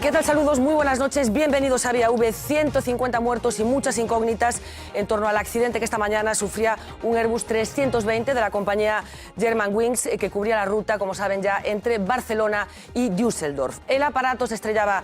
¿Qué tal? Saludos, muy buenas noches, bienvenidos a Vía V. 150 muertos y muchas incógnitas en torno al accidente que esta mañana sufría un Airbus 320 de la compañía Germanwings que cubría la ruta, como saben ya, entre Barcelona y Düsseldorf. El aparato se estrellaba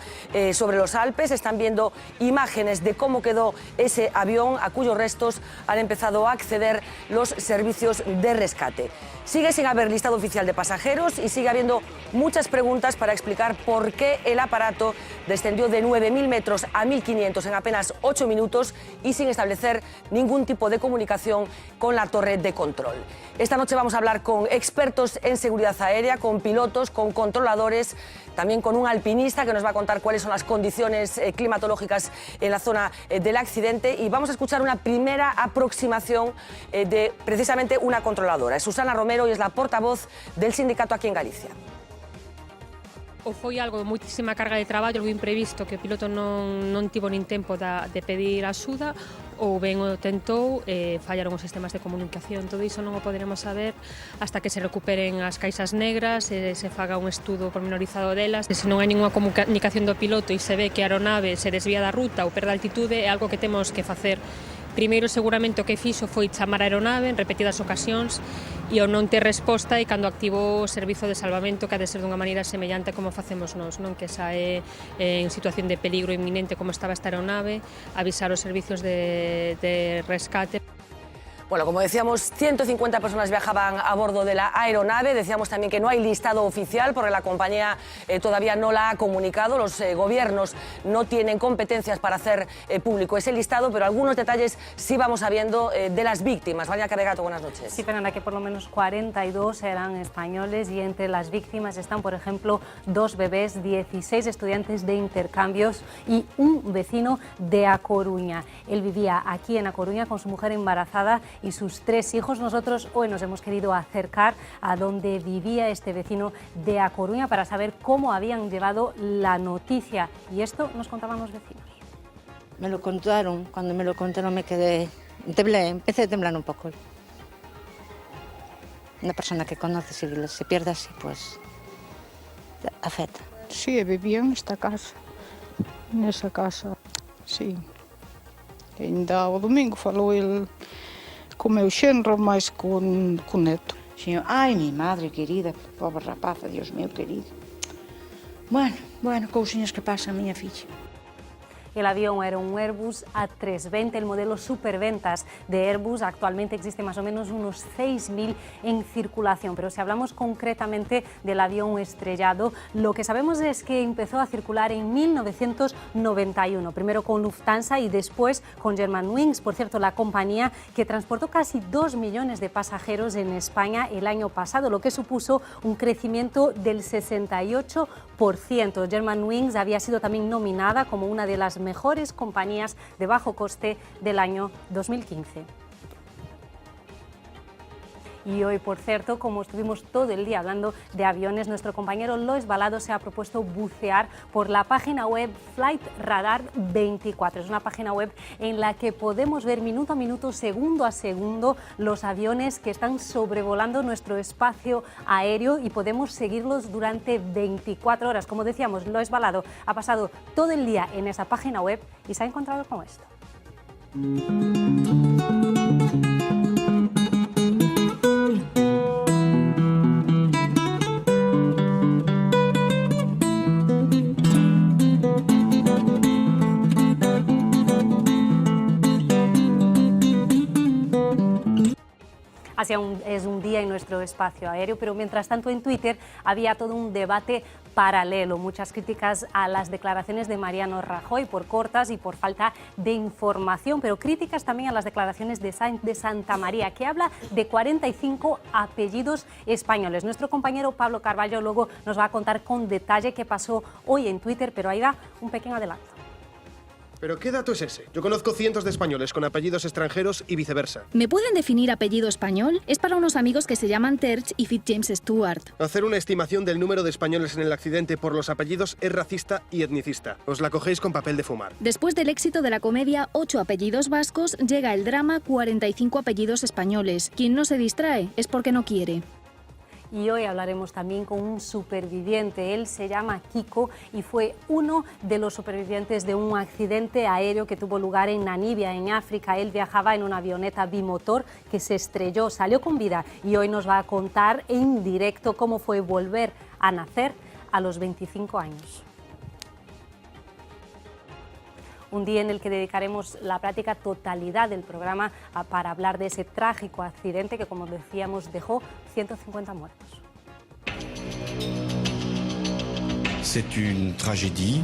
sobre los Alpes. Están viendo imágenes de cómo quedó ese avión, a cuyos restos han empezado a acceder los servicios de rescate. Sigue sin haber listado oficial de pasajeros y sigue habiendo muchas preguntas para explicar por qué el aparato descendió de 9.000 metros a 1.500 en apenas 8 minutos y sin establecer ningún tipo de comunicación con la torre de control. Esta noche vamos a hablar con expertos en seguridad aérea, con pilotos, con controladores, también con un alpinista que nos va a contar cuáles son las condiciones climatológicas en la zona del accidente, y vamos a escuchar una primera aproximación de precisamente una controladora. Es Susana Romero y es la portavoz del sindicato aquí en Galicia. Ou foi algo de moitísima carga de traballo, algo imprevisto que o piloto non tivo nin tempo de pedir axuda, ou ben o tentou, fallaron os sistemas de comunicación. Todo iso non o poderemos saber hasta que se recuperen as caixas negras, se faga un estudo pormenorizado delas. Se non hai ninguna comunicación do piloto e se ve que a aeronave se desvía da ruta ou perde altitude, é algo que temos que facer. Primeiro, seguramente, o que fixo foi chamar a aeronave en repetidas ocasións e ao non ter resposta e cando activou o servizo de salvamento, que ha de ser dunha maneira semellante como facemos nós, non? Que sae en situación de peligro inminente como estaba esta aeronave, avisar os servicios de rescate. Bueno, como decíamos, 150 personas viajaban a bordo de la aeronave. Decíamos también que no hay listado oficial porque la compañía todavía no la ha comunicado. Los gobiernos no tienen competencias para hacer público ese listado, pero algunos detalles sí vamos sabiendo de las víctimas. Vania Caregato, buenas noches. Sí, Fernanda, que por lo menos 42 eran españoles y entre las víctimas están, por ejemplo, 2 bebés, 16 estudiantes de intercambios y un vecino de A Coruña. Él vivía aquí en A Coruña con su mujer embarazada y sus 3 hijos. Nosotros hoy nos hemos querido acercar a donde vivía este vecino de A Coruña para saber cómo habían llevado la noticia. Y esto nos contaban los vecinos. Me lo contaron, cuando me lo contaron me quedé, empecé a temblar un poco. Una persona que conoce, si se pierde así, pues afecta. Sí, vivía en esta casa, nesa casa, sí. E ainda o domingo falou el co meu xenro máis con neto. Sí, ai, mi madre querida, pobre rapaza, Dios mío querido. Bueno, cousiñas que pasan, miña filla. El avión era un Airbus A320, el modelo superventas de Airbus. Actualmente existe más o menos unos 6.000 en circulación, pero si hablamos concretamente del avión estrellado, lo que sabemos es que empezó a circular en 1991, primero con Lufthansa y después con Germanwings, por cierto, la compañía que transportó casi 2 millones de pasajeros en España el año pasado, lo que supuso un crecimiento del 68%. Germanwings había sido también nominada como una de las mejores compañías de bajo coste del año 2015. Y hoy, por cierto, como estuvimos todo el día hablando de aviones, nuestro compañero Lois Balado se ha propuesto bucear por la página web Flight Radar 24. Es una página web en la que podemos ver minuto a minuto, segundo a segundo, los aviones que están sobrevolando nuestro espacio aéreo y podemos seguirlos durante 24 horas. Como decíamos, Lois Balado ha pasado todo el día en esa página web y se ha encontrado con esto. Así es un día en nuestro espacio aéreo, pero mientras tanto en Twitter había todo un debate paralelo, muchas críticas a las declaraciones de Mariano Rajoy por cortas y por falta de información, pero críticas también a las declaraciones de Santa María, que habla de 45 apellidos españoles. Nuestro compañero Pablo Carballo luego nos va a contar con detalle qué pasó hoy en Twitter, pero ahí va un pequeño adelanto. ¿Pero qué dato es ese? Yo conozco cientos de españoles con apellidos extranjeros y viceversa. ¿Me pueden definir apellido español? Es para unos amigos que se llaman Terch y Fitzjames Stewart. Hacer una estimación del número de españoles en el accidente por los apellidos es racista y etnicista. Os la cogéis con papel de fumar. Después del éxito de la comedia 8 apellidos vascos, llega el drama 45 apellidos españoles. Quien no se distrae es porque no quiere. Y hoy hablaremos también con un superviviente. Él se llama Kiko y fue uno de los supervivientes de un accidente aéreo que tuvo lugar en Namibia, en África. Él viajaba en una avioneta bimotor que se estrelló, salió con vida y hoy nos va a contar en directo cómo fue volver a nacer a los 25 años. Un día en el que dedicaremos la práctica totalidad del programa para hablar de ese trágico accidente que, como decíamos, dejó 150 muertos. C'est une tragédie.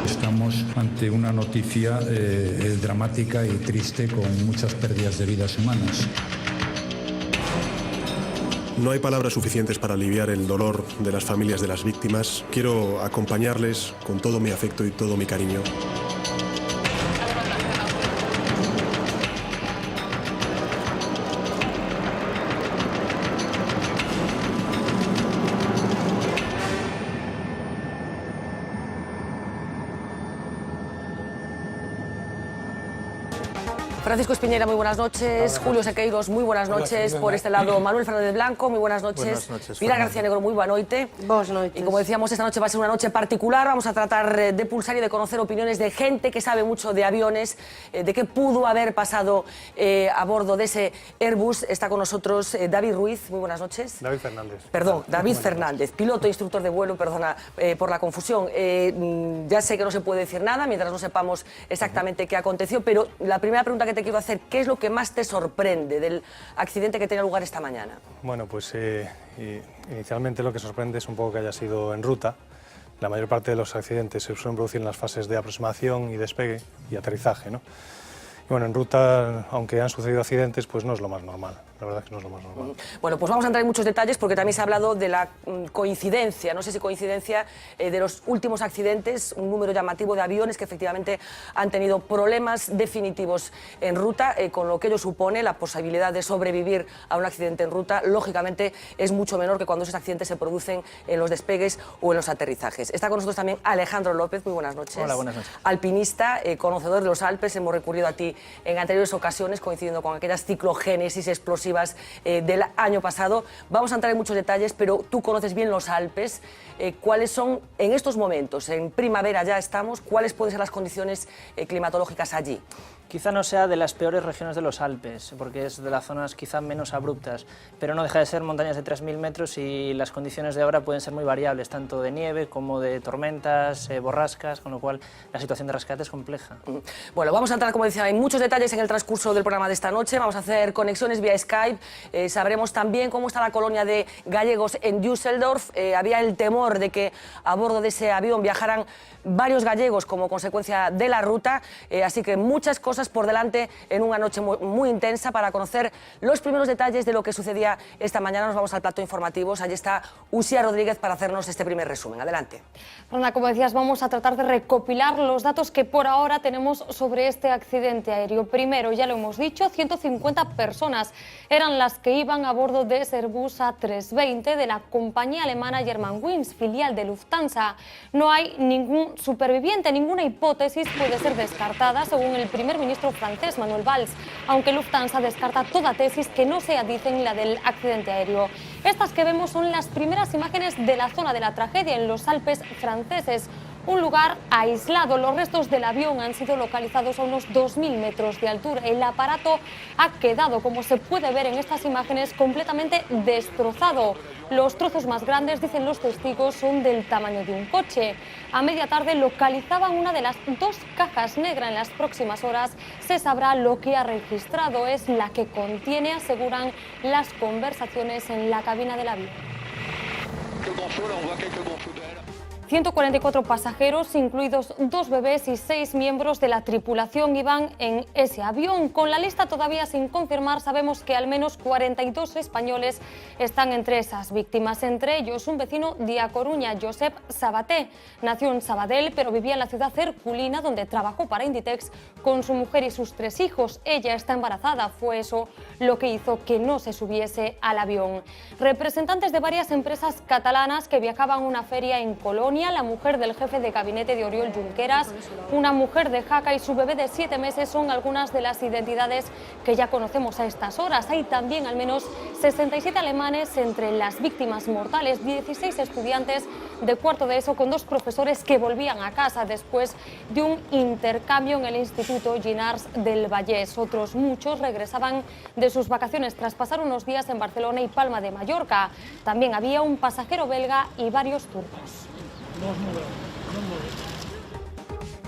Estamos ante una noticia dramática y triste con muchas pérdidas de vidas humanas. No hay palabras suficientes para aliviar el dolor de las familias de las víctimas. Quiero acompañarles con todo mi afecto y todo mi cariño. Francisco Espiñera, muy buenas noches. Julio Sequeiros, muy buenas noches. Por este lado, Manuel Fernández Blanco, muy buenas noches. Buenas noches, Pilar García Negro, muy buena noche. Buenas noches. Y como decíamos, esta noche va a ser una noche particular. Vamos a tratar de pulsar y de conocer opiniones de gente que sabe mucho de aviones, de qué pudo haber pasado a bordo de ese Airbus. Está con nosotros David Ruiz, muy buenas noches. David Fernández. Perdón, David Fernández, piloto e instructor de vuelo, perdona por la confusión. Ya sé que no se puede decir nada mientras no sepamos exactamente qué aconteció, pero la primera pregunta que te quiero hacer, ¿qué es lo que más te sorprende del accidente que tenía lugar esta mañana? Bueno, pues inicialmente lo que sorprende es un poco que haya sido en ruta. La mayor parte de los accidentes se suelen producir en las fases de aproximación y despegue y aterrizaje, ¿no? Y bueno, en ruta, aunque han sucedido accidentes, pues no es lo más normal. La verdad es que no es lo más normal. Bueno, pues vamos a entrar en muchos detalles porque también se ha hablado de la coincidencia, no sé si coincidencia, de los últimos accidentes, un número llamativo de aviones que efectivamente han tenido problemas definitivos en ruta, con lo que ello supone la posibilidad de sobrevivir a un accidente en ruta, lógicamente es mucho menor que cuando esos accidentes se producen en los despegues o en los aterrizajes. Está con nosotros también Alejandro López, muy buenas noches. Hola, buenas noches. Alpinista, conocedor de los Alpes, hemos recurrido a ti en anteriores ocasiones, coincidiendo con aquellas ciclogénesis explosivas del año pasado. Vamos a entrar en muchos detalles, pero tú conoces bien los Alpes. ¿Cuáles son, en estos momentos, en primavera ya estamos, cuáles pueden ser las condiciones climatológicas allí? Quizá no sea de las peores regiones de los Alpes, porque es de las zonas quizá menos abruptas, pero no deja de ser montañas de 3.000 metros y las condiciones de ahora pueden ser muy variables, tanto de nieve como de tormentas, borrascas, con lo cual la situación de rescate es compleja. Bueno, vamos a entrar, como decía, en muchos detalles en el transcurso del programa de esta noche. Vamos a hacer conexiones vía Skype, sabremos también cómo está la colonia de gallegos en Düsseldorf. Había el temor de que a bordo de ese avión viajaran varios gallegos como consecuencia de la ruta, así que muchas cosas por delante en una noche muy intensa para conocer los primeros detalles de lo que sucedía esta mañana. Nos vamos al plato informativos, allí está Uxía Rodríguez para hacernos este primer resumen. Adelante. Rona, como decías, vamos a tratar de recopilar los datos que por ahora tenemos sobre este accidente aéreo. Primero, ya lo hemos dicho, 150 personas eran las que iban a bordo de ese Airbus A320 de la compañía alemana Germanwings, filial de Lufthansa. No hay ningún superviviente, ninguna hipótesis puede ser descartada, según el primer ministro francés, Manuel Valls, aunque Lufthansa descarta toda tesis que no sea, dicen, la del accidente aéreo. Estas que vemos son las primeras imágenes de la zona de la tragedia en los Alpes franceses. Un lugar aislado. Los restos del avión han sido localizados a unos 2.000 metros de altura. El aparato ha quedado, como se puede ver en estas imágenes, completamente destrozado. Los trozos más grandes, dicen los testigos, son del tamaño de un coche. A media tarde localizaban una de las dos cajas negras. En las próximas horas se sabrá lo que ha registrado. Es la que contiene, aseguran, las conversaciones en la cabina del avión. 144 pasajeros, incluidos 2 bebés y 6 miembros de la tripulación, iban en ese avión. Con la lista todavía sin confirmar, sabemos que al menos 42 españoles están entre esas víctimas. Entre ellos, un vecino de A Coruña, Josep Sabaté. Nació en Sabadell, pero vivía en la ciudad herculina, donde trabajó para Inditex con su mujer y sus 3 hijos. Ella está embarazada. Fue eso lo que hizo que no se subiese al avión. Representantes de varias empresas catalanas que viajaban a una feria en Colonia Begoña, la mujer del jefe de gabinete de Oriol Junqueras, una mujer de Jaca y su bebé de 7 meses son algunas de las identidades que ya conocemos a estas horas. Hay también al menos 67 alemanes entre las víctimas mortales, 16 estudiantes de cuarto de ESO con 2 profesores que volvían a casa después de un intercambio en el Instituto Llinars del Vallès. Otros muchos regresaban de sus vacaciones tras pasar unos días en Barcelona y Palma de Mallorca. También había un pasajero belga y varios turcos.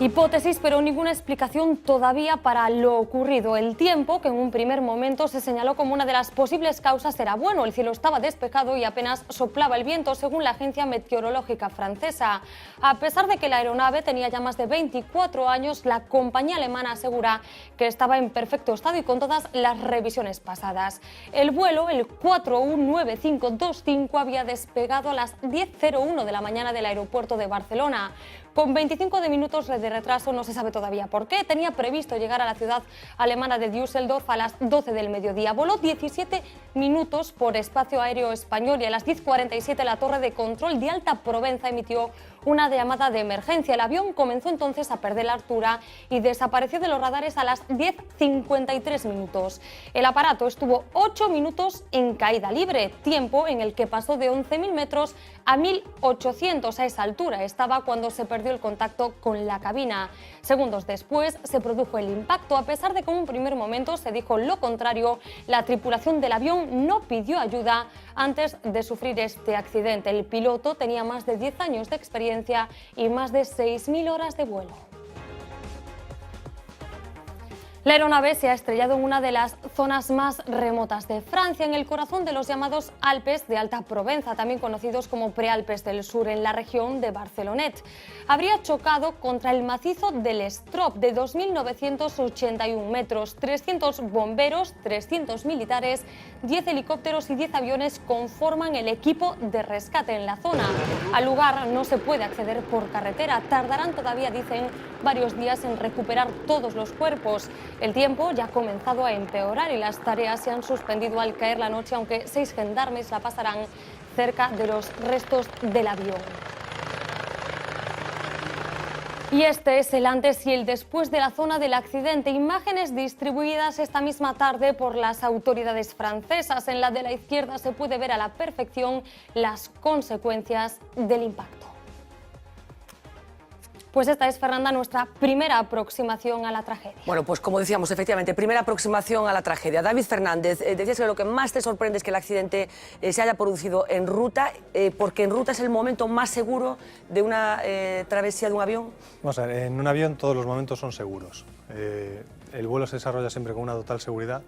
Hipótesis, pero ninguna explicación todavía para lo ocurrido. El tiempo, que en un primer momento se señaló como una de las posibles causas, era bueno. El cielo estaba despejado y apenas soplaba el viento, según la agencia meteorológica francesa. A pesar de que la aeronave tenía ya más de 24 años, la compañía alemana asegura que estaba en perfecto estado y con todas las revisiones pasadas. El vuelo, el 419525, había despegado a las 10:01 de la mañana del aeropuerto de Barcelona. Con 25 minutos de retraso, no se sabe todavía por qué. Tenía previsto llegar a la ciudad alemana de Düsseldorf a las 12 del mediodía. Voló 17 minutos por espacio aéreo español y a las 10:47 la torre de control de Alta Provenza emitió una llamada de emergencia. El avión comenzó entonces a perder la altura y desapareció de los radares a las 10:53 minutos. El aparato estuvo 8 minutos en caída libre, tiempo en el que pasó de 11.000 metros a 1.800. A esa altura estaba cuando se perdió el contacto con la cabina. Segundos después se produjo el impacto. A pesar de que en un primer momento se dijo lo contrario, la tripulación del avión no pidió ayuda antes de sufrir este accidente. El piloto tenía más de 10 años de experiencia y más de 6.000 horas de vuelo. La aeronave se ha estrellado en una de las zonas más remotas de Francia, en el corazón de los llamados Alpes de Alta Provenza, también conocidos como Prealpes del Sur, en la región de Barcelonet. Habría chocado contra el macizo del Strop, de 2.981 metros. 300 bomberos, 300 militares, 10 helicópteros y 10 aviones conforman el equipo de rescate en la zona. Al lugar no se puede acceder por carretera. Tardarán todavía, dicen, varios días en recuperar todos los cuerpos. El tiempo ya ha comenzado a empeorar y las tareas se han suspendido al caer la noche, aunque 6 gendarmes la pasarán cerca de los restos del avión. Y este es el antes y el después de la zona del accidente. Imágenes distribuidas esta misma tarde por las autoridades francesas. En la de la izquierda se puede ver a la perfección las consecuencias del impacto. Pues esta es, Fernanda, nuestra primera aproximación a la tragedia. Bueno, pues como decíamos, efectivamente, primera aproximación a la tragedia. David Fernández, decías que lo que más te sorprende es que el accidente se haya producido en ruta, porque en ruta es el momento más seguro de una travesía de un avión. Vamos a ver, en un avión todos los momentos son seguros. El vuelo se desarrolla siempre con una total seguridad.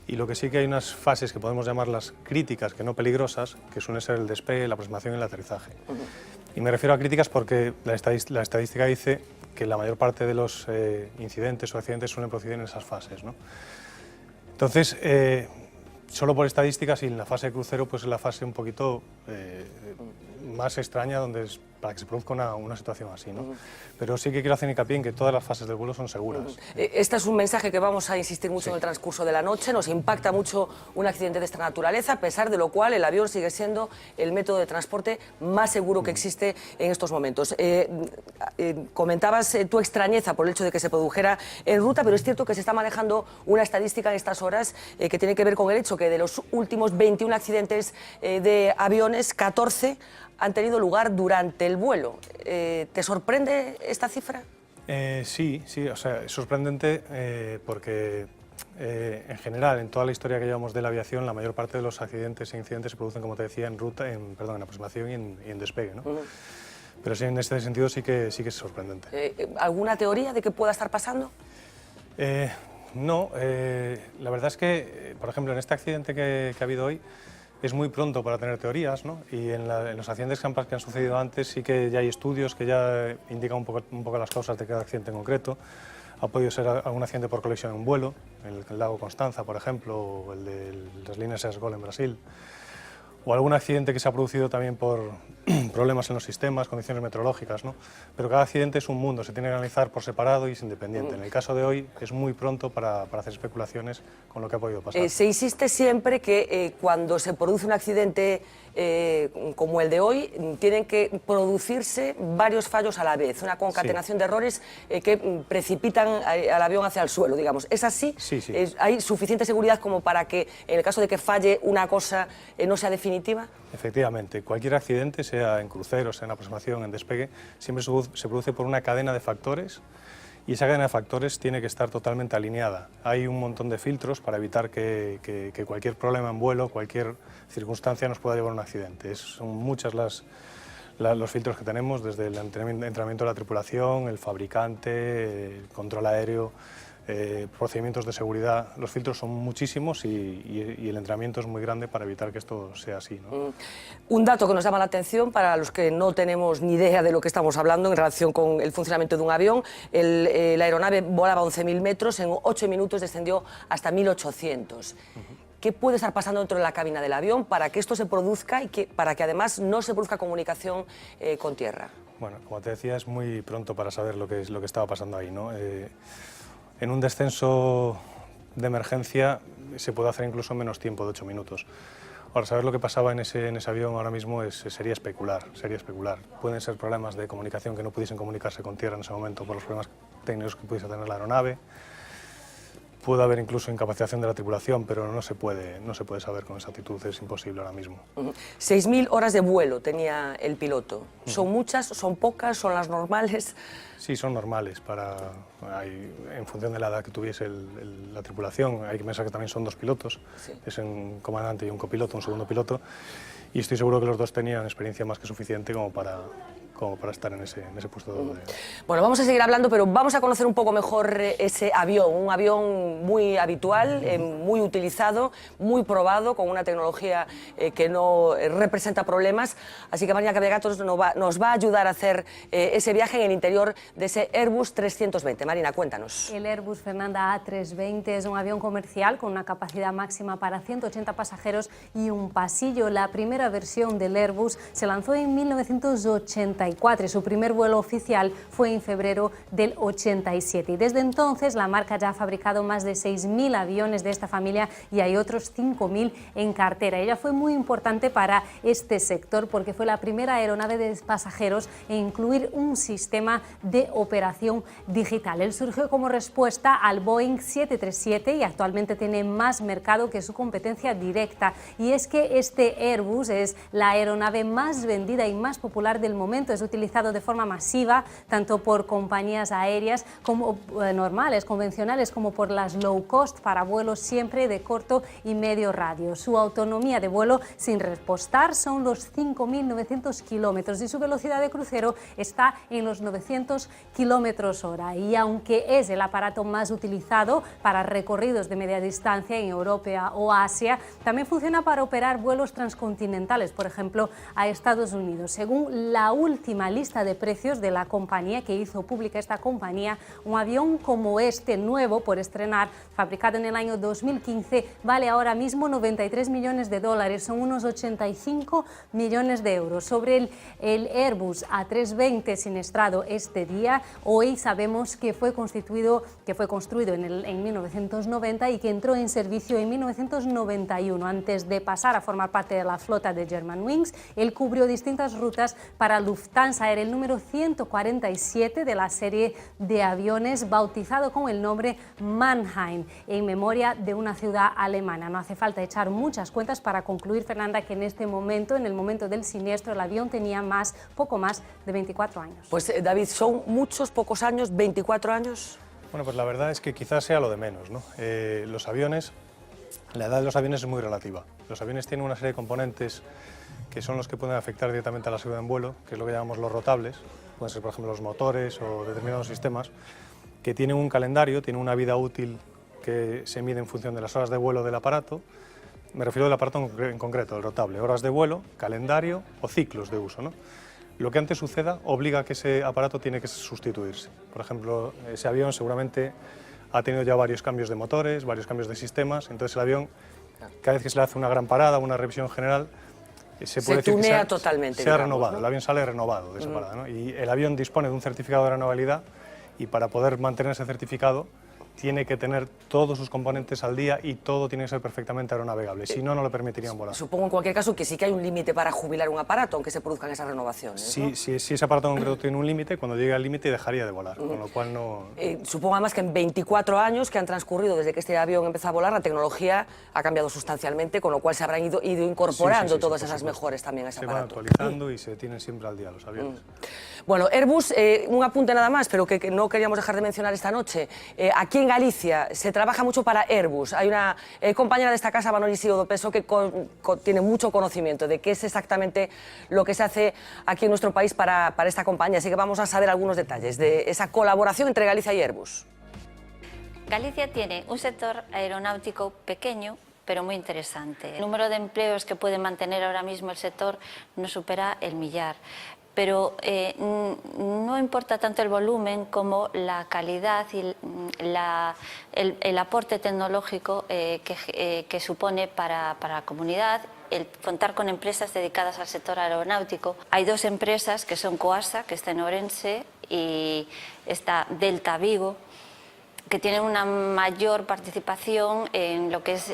Y lo que sí que hay unas fases que podemos llamarlas críticas, que no peligrosas, que suelen ser el despegue, la aproximación y el aterrizaje. Y me refiero a críticas porque la estadística dice que la mayor parte de los incidentes o accidentes suelen proceder en esas fases, ¿no? Entonces, solo por estadísticas, y en la fase de crucero pues es la fase un poquito más extraña para que se produzca una situación así, ¿no? Pero sí que quiero hacer hincapié en que todas las fases del vuelo son seguras. Este es un mensaje que vamos a insistir mucho en el transcurso de la noche. Nos impacta mucho un accidente de esta naturaleza, a pesar de lo cual el avión sigue siendo el método de transporte más seguro que existe en estos momentos. Comentabas tu extrañeza por el hecho de que se produjera en ruta, pero es cierto que se está manejando una estadística en estas horas que tiene que ver con el hecho que de los últimos 21 accidentes de aviones, 14 han tenido lugar durante el vuelo. ¿Te sorprende esta cifra? Sí, o sea, es sorprendente porque en general, en toda la historia que llevamos de la aviación, la mayor parte de los accidentes e incidentes se producen, como te decía, en aproximación y en despegue, ¿no? Pero sí, en este sentido sí que es sorprendente. ¿Alguna teoría de qué pueda estar pasando? No, la verdad es que, por ejemplo, en este accidente que ha habido hoy, es muy pronto para tener teorías, ¿no? Y en los accidentes que han sucedido antes sí que ya hay estudios que ya indican un poco las causas de cada accidente en concreto. Ha podido ser algún accidente por colisión en un vuelo, el lago Constanza, por ejemplo, o el de las líneas Esgol en Brasil, o algún accidente que se ha producido también por problemas en los sistemas, condiciones meteorológicas, ¿no? Pero cada accidente es un mundo, se tiene que analizar por separado y es independiente. En el caso de hoy es muy pronto para hacer especulaciones con lo que ha podido pasar. Se insiste siempre que cuando se produce un accidente como el de hoy, tienen que producirse varios fallos a la vez, una concatenación de errores que precipitan al avión hacia el suelo, digamos. ¿Es así? Sí, sí. ¿Hay suficiente seguridad como para que, en el caso de que falle una cosa, no sea definitiva? Efectivamente, cualquier accidente, sea en cruceros, sea en aproximación, en despegue, siempre se produce por una cadena de factores y esa cadena de factores tiene que estar totalmente alineada. Hay un montón de filtros para evitar que cualquier problema en vuelo, cualquier circunstancia nos pueda llevar a un accidente. Son muchas los filtros que tenemos, desde el entrenamiento de la tripulación, el fabricante, el control aéreo, procedimientos de seguridad. Los filtros son muchísimos y el entrenamiento es muy grande para evitar que esto sea así, ¿no? Un dato que nos llama la atención para los que no tenemos ni idea de lo que estamos hablando en relación con el funcionamiento de un avión, la aeronave volaba 11.000 metros, en 8 minutos descendió hasta 1.800. ¿Qué puede estar pasando dentro de la cabina del avión para que esto se produzca y para que además no se produzca comunicación con tierra? Bueno, como te decía, es muy pronto para saber lo que estaba pasando ahí, ¿no? En un descenso de emergencia se puede hacer incluso en menos tiempo de 8 minutos. Ahora, saber lo que pasaba en ese avión ahora mismo sería especular. Pueden ser problemas de comunicación que no pudiesen comunicarse con tierra en ese momento por los problemas técnicos que pudiese tener la aeronave. Puede haber incluso incapacitación de la tripulación, pero no se puede saber con exactitud, es imposible ahora mismo. 6.000 horas de vuelo tenía el piloto. ¿Son muchas, son pocas, son las normales? Sí, son normales, en función de la edad que tuviese la tripulación. Hay que pensar que también son 2 pilotos, es un comandante y un copiloto, un segundo piloto, y estoy seguro que los dos tenían experiencia más que suficiente como para estar en ese puesto de... Bueno, vamos a seguir hablando, pero vamos a conocer un poco mejor ese avión, un avión muy habitual, muy utilizado, muy probado, con una tecnología que no representa problemas. Así que Marina Cabregatos nos va a ayudar a hacer ese viaje en el interior de ese Airbus 320. Marina, cuéntanos. El Airbus Fernanda A320 es un avión comercial con una capacidad máxima para 180 pasajeros y un pasillo. La primera versión del Airbus se lanzó en 1984 y su primer vuelo oficial fue en febrero del 87. Y desde entonces la marca ya ha fabricado más de 6.000 aviones de esta familia y hay otros 5.000 en cartera. Ella fue muy importante para este sector porque fue la primera aeronave de pasajeros en incluir un sistema de operación digital. Él surgió como respuesta al Boeing 737 y actualmente tiene más mercado que su competencia directa. Y es que este Airbus es la aeronave más vendida y más popular del momento. Es utilizado de forma masiva tanto por compañías aéreas como normales, convencionales, como por las low cost para vuelos siempre de corto y medio radio. Su autonomía de vuelo sin repostar son los 5.900 kilómetros y su velocidad de crucero está en los 900 kilómetros hora. Y aunque es el aparato más utilizado para recorridos de media distancia en Europa o Asia, también funciona para operar vuelos transcontinentales, por ejemplo, a Estados Unidos. Según la última lista de precios de la compañía que hizo pública esta compañía, un avión como este nuevo por estrenar, fabricado en el año 2015, vale ahora mismo 93 millones de dólares, son unos 85 millones de euros. Sobre el Airbus A320 siniestrado este día, hoy sabemos que fue construido en 1990 y que entró en servicio en 1991. Antes de pasar a formar parte de la flota de Germanwings, él cubrió distintas rutas para Lufthansa. Era el número 147 de la serie de aviones, bautizado con el nombre Mannheim, en memoria de una ciudad alemana. No hace falta echar muchas cuentas para concluir, Fernanda, que en este momento, en el momento del siniestro, el avión tenía poco más de 24 años. Pues David, ¿son muchos, pocos años, 24 años? Bueno, pues la verdad es que quizás sea lo de menos, ¿no? La edad de los aviones es muy relativa. Los aviones tienen una serie de componentes que son los que pueden afectar directamente a la seguridad en vuelo, que es lo que llamamos los rotables, pueden ser por ejemplo los motores o determinados sistemas, que tienen un calendario, tienen una vida útil que se mide en función de las horas de vuelo del aparato. Me refiero al aparato en concreto, el rotable, horas de vuelo, calendario o ciclos de uso, ¿no? Lo que antes suceda obliga a que ese aparato tiene que sustituirse. Por ejemplo, ese avión seguramente ha tenido ya varios cambios de motores, varios cambios de sistemas, entonces el avión, cada vez que se le hace una gran parada, una revisión general, se puede decir tunea que totalmente, sea digamos, renovado, ¿no? El avión sale renovado de esa parada, ¿no? Y el avión dispone de un certificado de renovabilidad y para poder mantener ese certificado tiene que tener todos sus componentes al día y todo tiene que ser perfectamente aeronavegable, si no, no le permitirían volar. Supongo en cualquier caso que sí que hay un límite para jubilar un aparato, aunque se produzcan esas renovaciones, ¿no? Si ese aparato en concreto tiene un límite, cuando llegue al límite dejaría de volar, con lo cual no... Supongo además que en 24 años que han transcurrido desde que este avión empezó a volar, la tecnología ha cambiado sustancialmente, con lo cual se habrán ido incorporando todas esas mejoras también a ese aparato. Se van actualizando y se tienen siempre al día los aviones. Bueno, Airbus, un apunte nada más, pero que no queríamos dejar de mencionar esta noche. Aquí en Galicia se trabaja mucho para Airbus. Hay una compañera de esta casa, Manoli Siodopeso, que tiene mucho conocimiento de qué es exactamente lo que se hace aquí en nuestro país para esta compañía. Así que vamos a saber algunos detalles de esa colaboración entre Galicia y Airbus. Galicia tiene un sector aeronáutico pequeño, pero muy interesante. El número de empleos que puede mantener ahora mismo el sector no supera el 1.000.000. Pero no importa tanto el volumen como la calidad y el aporte tecnológico que supone para la comunidad el contar con empresas dedicadas al sector aeronáutico. Hay dos empresas que son Coasa, que está en Ourense, y está Delta Vigo, que tienen una mayor participación en lo que es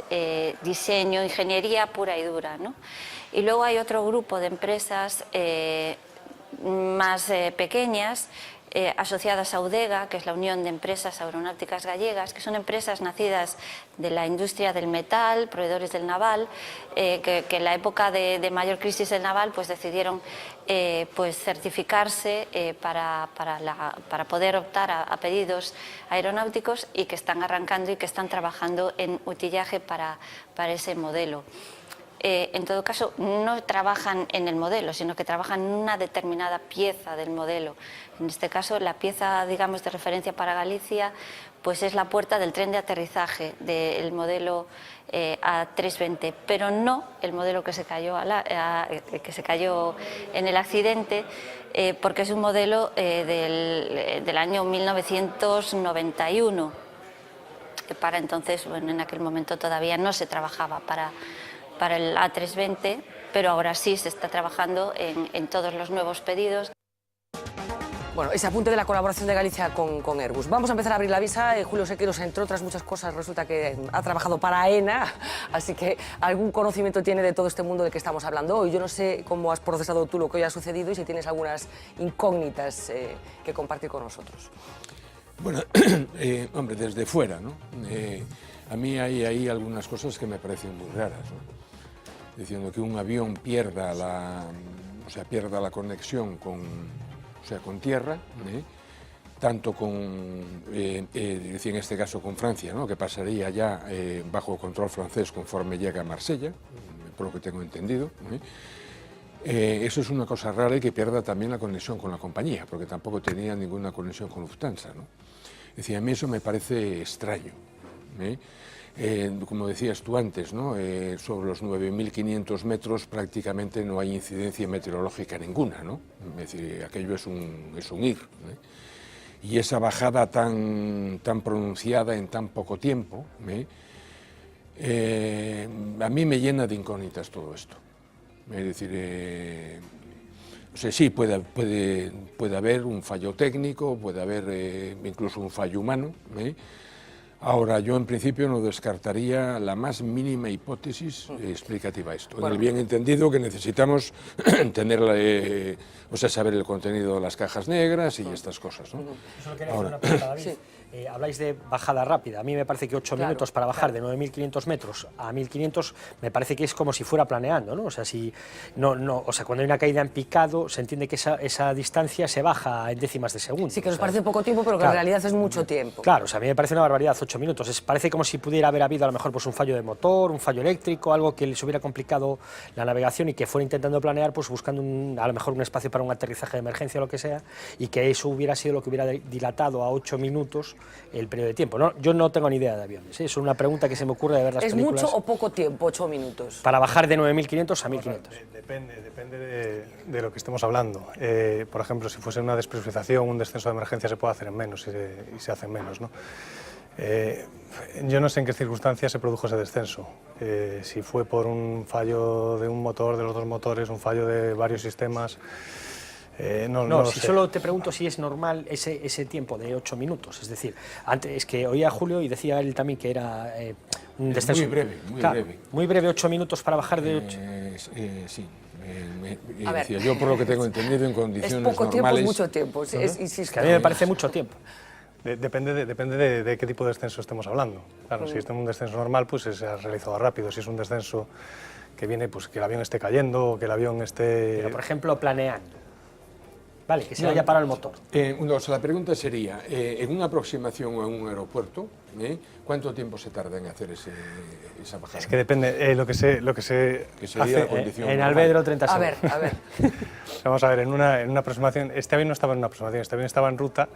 diseño, ingeniería pura y dura, ¿no? Y luego hay otro grupo de empresas más pequeñas, asociadas a UDEGA, que es la Unión de Empresas Aeronáuticas Gallegas, que son empresas nacidas de la industria del metal, proveedores del naval, que en la época de mayor crisis del naval pues decidieron pues certificarse para poder optar a pedidos aeronáuticos y que están arrancando y que están trabajando en utillaje para ese modelo. En todo caso, no trabajan en el modelo, sino que trabajan en una determinada pieza del modelo. En este caso, la pieza, digamos, de referencia para Galicia, pues es la puerta del tren de aterrizaje del modelo A320, pero no el modelo que se cayó en el accidente, porque es un modelo del año 1991. Para entonces, bueno, en aquel momento todavía no se trabajaba para el A320, pero ahora sí se está trabajando en todos los nuevos pedidos. Bueno, ese apunte de la colaboración de Galicia con Airbus. Vamos a empezar a abrir la visa. Julio Sequeiros, entre otras muchas cosas, resulta que ha trabajado para AENA, así que algún conocimiento tiene de todo este mundo del que estamos hablando hoy. Yo no sé cómo has procesado tú lo que hoy ha sucedido y si tienes algunas incógnitas que compartir con nosotros. Bueno, hombre, desde fuera, ¿no? A mí hay ahí algunas cosas que me parecen muy raras, ¿no? Diciendo que un avión pierda la conexión con tierra, tanto en este caso con Francia, ¿no? Que pasaría ya bajo control francés conforme llega a Marsella, por lo que tengo entendido. Eso es una cosa rara y que pierda también la conexión con la compañía, porque tampoco tenía ninguna conexión con Lufthansa, ¿no? Es decir, a mí eso me parece extraño. Como decías tú antes, ¿no? Sobre los 9.500 metros prácticamente no hay incidencia meteorológica ninguna, ¿no? Es decir, aquello es un ir, ¿eh? Y esa bajada tan pronunciada en tan poco tiempo, a mí me llena de incógnitas todo esto. Es decir, o sea, sí, puede haber un fallo técnico, puede haber incluso un fallo humano. Ahora, yo en principio no descartaría la más mínima hipótesis explicativa a esto. Bueno, en el bien entendido que necesitamos tener, saber el contenido de las cajas negras y estas cosas, ¿no? Eso lo quería hacer una pregunta, David. Sí. Habláis de bajada rápida. A mí me parece que 8 minutos para bajar de 9.500 metros a 1.500 me parece que es como si fuera planeando, ¿no? O sea, cuando hay una caída en picado se entiende que esa distancia se baja en décimas de segundo. Sí, que nos parece poco tiempo, pero que en realidad es mucho tiempo. Claro, o sea, a mí me parece una barbaridad 8 minutos. Parece como si pudiera haber habido a lo mejor pues, un fallo de motor, un fallo eléctrico, algo que les hubiera complicado la navegación y que fuera intentando planear, pues buscando a lo mejor un espacio para un aterrizaje de emergencia o lo que sea, y que eso hubiera sido lo que hubiera dilatado a 8 minutos el periodo de tiempo. ¿No? Yo no tengo ni idea de aviones, ¿eh? Es una pregunta que se me ocurre de ver las películas. ¿Es mucho o poco tiempo, 8 minutos? Para bajar de 9.500 a 1.500. Depende de lo que estemos hablando. Por ejemplo, si fuese una despresurización, un descenso de emergencia se puede hacer en menos y se hace en menos, ¿no? Yo no sé en qué circunstancias se produjo ese descenso. Si fue por un fallo de un motor, de los dos motores, un fallo de varios sistemas. No lo si sé. solo te pregunto si es normal ese tiempo de 8 minutos. Es decir, antes es que oía a Julio y decía él también que era un descenso. Muy breve, muy breve. Muy breve, 8 minutos para bajar de 8. Sí. ver, Yo por lo que tengo entendido en condiciones es poco normales... tiempo, es mucho tiempo. Es que a mí me parece mucho tiempo. Depende de qué tipo de descenso estemos hablando. Claro, si es un descenso normal, pues se ha realizado rápido. Si es un descenso que viene, pues que el avión esté cayendo o que el avión esté... Pero, por ejemplo, planeando. Vale, que se vaya para el motor. La pregunta sería, en una aproximación a un aeropuerto, ¿cuánto tiempo se tarda en hacer esa bajada? Es que depende, lo que se que sería hace la condición en normal. Alvedro 30 segundos. A ver. Vamos a ver, en una aproximación, este avión no estaba en una aproximación, este avión estaba en ruta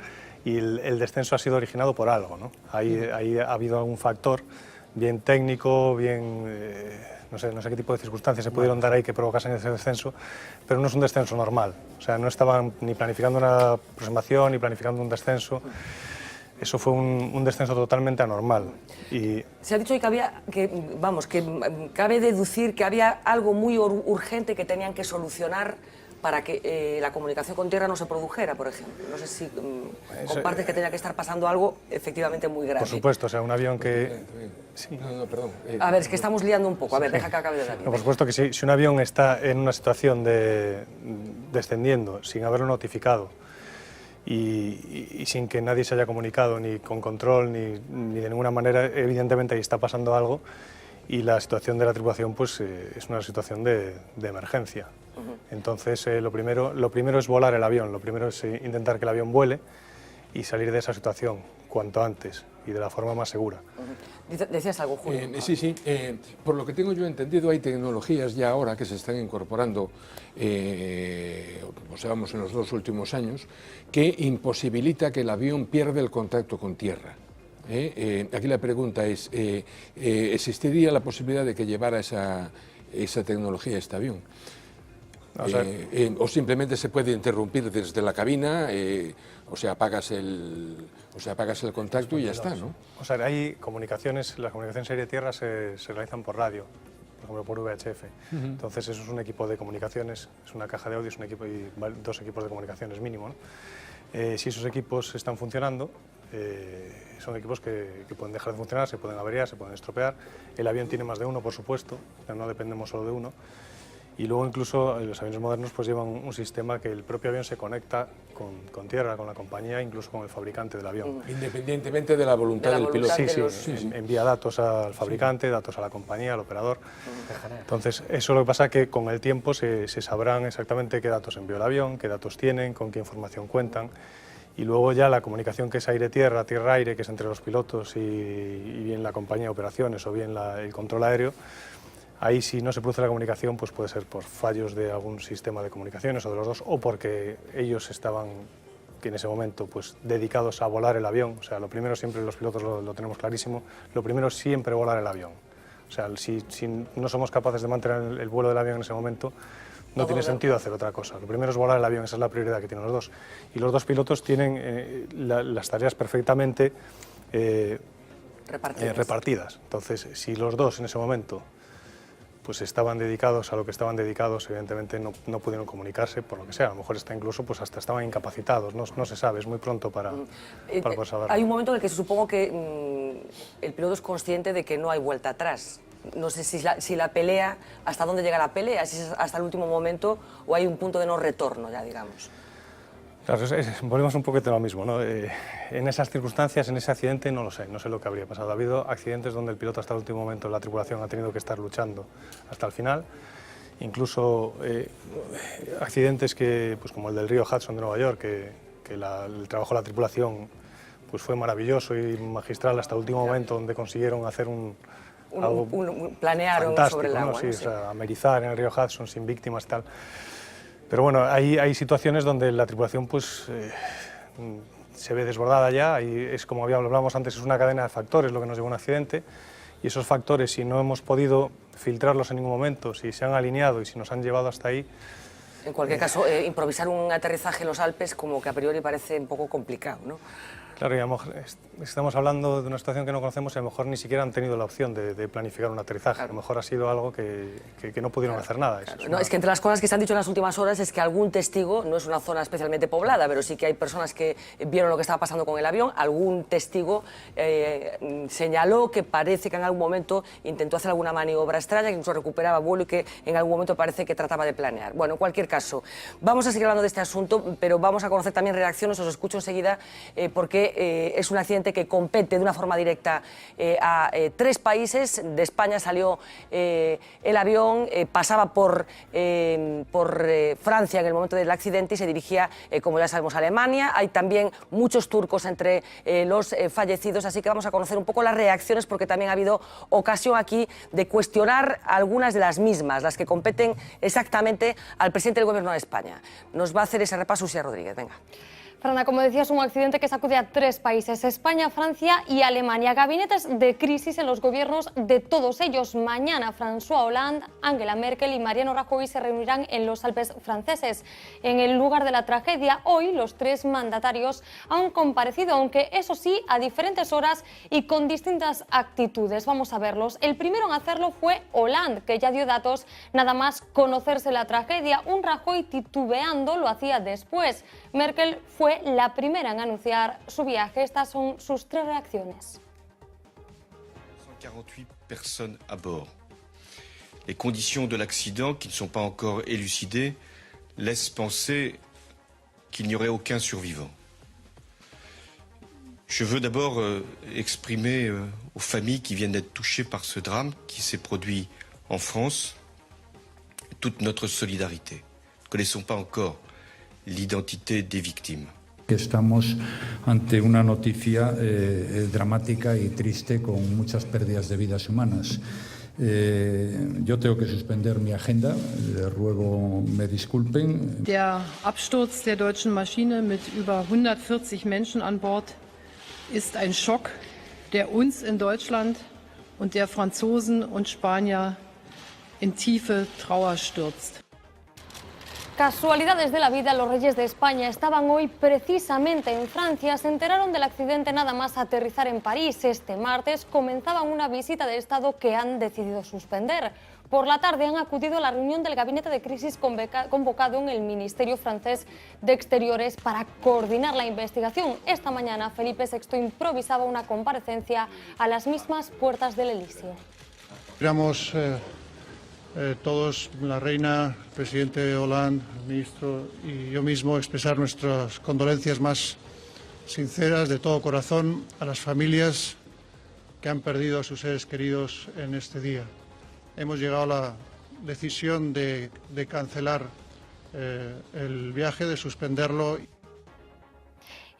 y el descenso ha sido originado por algo, ¿no? Ahí ha habido algún factor, bien técnico, bien... no sé qué tipo de circunstancias se pudieron dar ahí que provocasen ese descenso, pero no es un descenso normal. O sea, no estaban ni planificando una aproximación ni planificando un descenso. Eso fue un descenso totalmente anormal. Y se ha dicho hoy que cabe deducir que había algo muy urgente que tenían que solucionar para que la comunicación con tierra no se produjera, por ejemplo. No sé si compartes que tenía que estar pasando algo efectivamente muy grave. por supuesto, o sea, un avión que... Sí. No, perdón. A ver, es que estamos liando un poco. A ver, deja que acabe de dar. No, por supuesto que si un avión está en una situación de descendiendo sin haberlo notificado y sin que nadie se haya comunicado ni con control ni de ninguna manera, evidentemente ahí está pasando algo y la situación de la tripulación pues, es una situación de emergencia. Entonces lo primero es volar el avión, lo primero es intentar que el avión vuele y salir de esa situación cuanto antes y de la forma más segura. Decías algo, Julio. Sí. Por lo que tengo yo entendido, hay tecnologías ya ahora que se están incorporando, observamos en los 2 últimos años, que imposibilita que el avión pierda el contacto con tierra. Aquí la pregunta es, ¿existiría la posibilidad de que llevara esa tecnología este avión? O simplemente se puede interrumpir desde la cabina, o sea, apagas el contacto y ya está, ¿no? O sea, hay comunicaciones, las comunicaciones aire-tierra se realizan por radio, por ejemplo por VHF. Entonces eso es un equipo de comunicaciones, es una caja de audio, es un equipo y 2 equipos de comunicaciones mínimo, ¿no? Si esos equipos están funcionando, son equipos que pueden dejar de funcionar, se pueden averiar, se pueden estropear. El avión tiene más de uno, por supuesto, no dependemos solo de uno. Y luego incluso los aviones modernos pues llevan un sistema que el propio avión se conecta con tierra, con la compañía, incluso con el fabricante del avión. Independientemente de la voluntad del piloto. Sí. Envía datos al fabricante, datos a la compañía, al operador. Entonces, eso lo que pasa es que con el tiempo se sabrán exactamente qué datos envió el avión, qué datos tienen, con qué información cuentan. Y luego ya la comunicación que es aire-tierra, tierra-aire, que es entre los pilotos y bien la compañía de operaciones o bien el control aéreo. Ahí si no se produce la comunicación pues puede ser por fallos de algún sistema de comunicaciones o de los dos o porque ellos estaban en ese momento pues dedicados a volar el avión. O sea, lo primero siempre los pilotos lo tenemos clarísimo, lo primero es siempre volar el avión. O sea, si no somos capaces de mantener el vuelo del avión en ese momento, no tiene sentido hacer otra cosa. Lo primero es volar el avión, esa es la prioridad que tienen los dos. Y los dos pilotos tienen las tareas perfectamente repartidas. Entonces, si los dos en ese momento pues estaban dedicados a lo que estaban dedicados, evidentemente no pudieron comunicarse, por lo que sea, a lo mejor incluso pues hasta estaban incapacitados, no se sabe, es muy pronto para poder saberlo. Hay un momento en el que supongo que el piloto es consciente de que no hay vuelta atrás. No sé si la pelea, hasta dónde llega la pelea, si es hasta el último momento o hay un punto de no retorno ya, digamos. Claro, volvemos un poquito a lo mismo, ¿no? En esas circunstancias, en ese accidente, no sé lo que habría pasado. Ha habido accidentes donde el piloto hasta el último momento de la tripulación ha tenido que estar luchando hasta el final, incluso accidentes pues como el del río Hudson de Nueva York, que el trabajo de la tripulación pues fue maravilloso y magistral hasta el último momento, donde consiguieron hacer planearon sobre el agua, ¿no? Sí, o sea, amerizar en el río Hudson sin víctimas y tal. Pero bueno, hay situaciones donde la tripulación pues, se ve desbordada ya y es como hablábamos antes, es una cadena de factores lo que nos lleva a un accidente y esos factores, si no hemos podido filtrarlos en ningún momento, si se han alineado y si nos han llevado hasta ahí... En cualquier caso, improvisar un aterrizaje en los Alpes como que a priori parece un poco complicado, ¿no? Claro, y a lo mejor estamos hablando de una situación que no conocemos y a lo mejor ni siquiera han tenido la opción de planificar un aterrizaje. Claro. A lo mejor ha sido algo que no pudieron hacer nada. Claro. Es que entre las cosas que se han dicho en las últimas horas es que algún testigo, no es una zona especialmente poblada, pero sí que hay personas que vieron lo que estaba pasando con el avión, algún testigo señaló que parece que en algún momento intentó hacer alguna maniobra extraña, que incluso recuperaba vuelo y que en algún momento parece que trataba de planear. Bueno, en cualquier caso, vamos a seguir hablando de este asunto, pero vamos a conocer también reacciones, os escucho enseguida, porque es un accidente que compete de una forma directa a 3 países. De España salió el avión, pasaba por Francia en el momento del accidente y se dirigía, como ya sabemos, a Alemania. Hay también muchos turcos entre los fallecidos, así que vamos a conocer un poco las reacciones, porque también ha habido ocasión aquí de cuestionar algunas de las mismas, las que competen exactamente al presidente del Gobierno de España. Nos va a hacer ese repaso Lucía Rodríguez. Venga. Fernanda, como decías, un accidente que sacude a 3 países, España, Francia y Alemania. Gabinetes de crisis en los gobiernos de todos ellos. Mañana François Hollande, Angela Merkel y Mariano Rajoy se reunirán en los Alpes franceses. En el lugar de la tragedia, hoy los 3 mandatarios han comparecido, aunque eso sí, a diferentes horas y con distintas actitudes. Vamos a verlos. El primero en hacerlo fue Hollande, que ya dio datos nada más conocerse la tragedia. Un Rajoy titubeando lo hacía después. Merkel fue la primera en anunciar su viaje. Estas son sus 3 reacciones. 148 personnes à bord. Les conditions de l'accident, qui ne sont pas encore élucidées, laissent penser qu'il n'y aurait aucun survivant. Je veux d'abord exprimer aux familles qui viennent d'être touchées par ce drame qui s'est produit en France toute notre solidarité. Nous ne connaissons pas encore l'identité des victimes. Estamos ante una noticia dramática y triste con muchas pérdidas de vidas humanas. Yo tengo que suspender mi agenda, les ruego me disculpen. Der Absturz der deutschen Maschine mit über 140 Menschen an Bord ist ein Schock, der uns in Deutschland und der Franzosen und Spanier in tiefe Trauer stürzt. Casualidades de la vida, los reyes de España estaban hoy precisamente en Francia. Se enteraron del accidente nada más aterrizar en París. Este martes comenzaban una visita de Estado que han decidido suspender. Por la tarde han acudido a la reunión del gabinete de crisis convocado en el Ministerio francés de Exteriores para coordinar la investigación. Esta mañana Felipe VI improvisaba una comparecencia a las mismas puertas del Elíseo. Queremos todos, la reina, el presidente Hollande, el ministro y yo mismo, expresar nuestras condolencias más sinceras de todo corazón a las familias que han perdido a sus seres queridos en este día. Hemos llegado a la decisión de cancelar el viaje, de suspenderlo.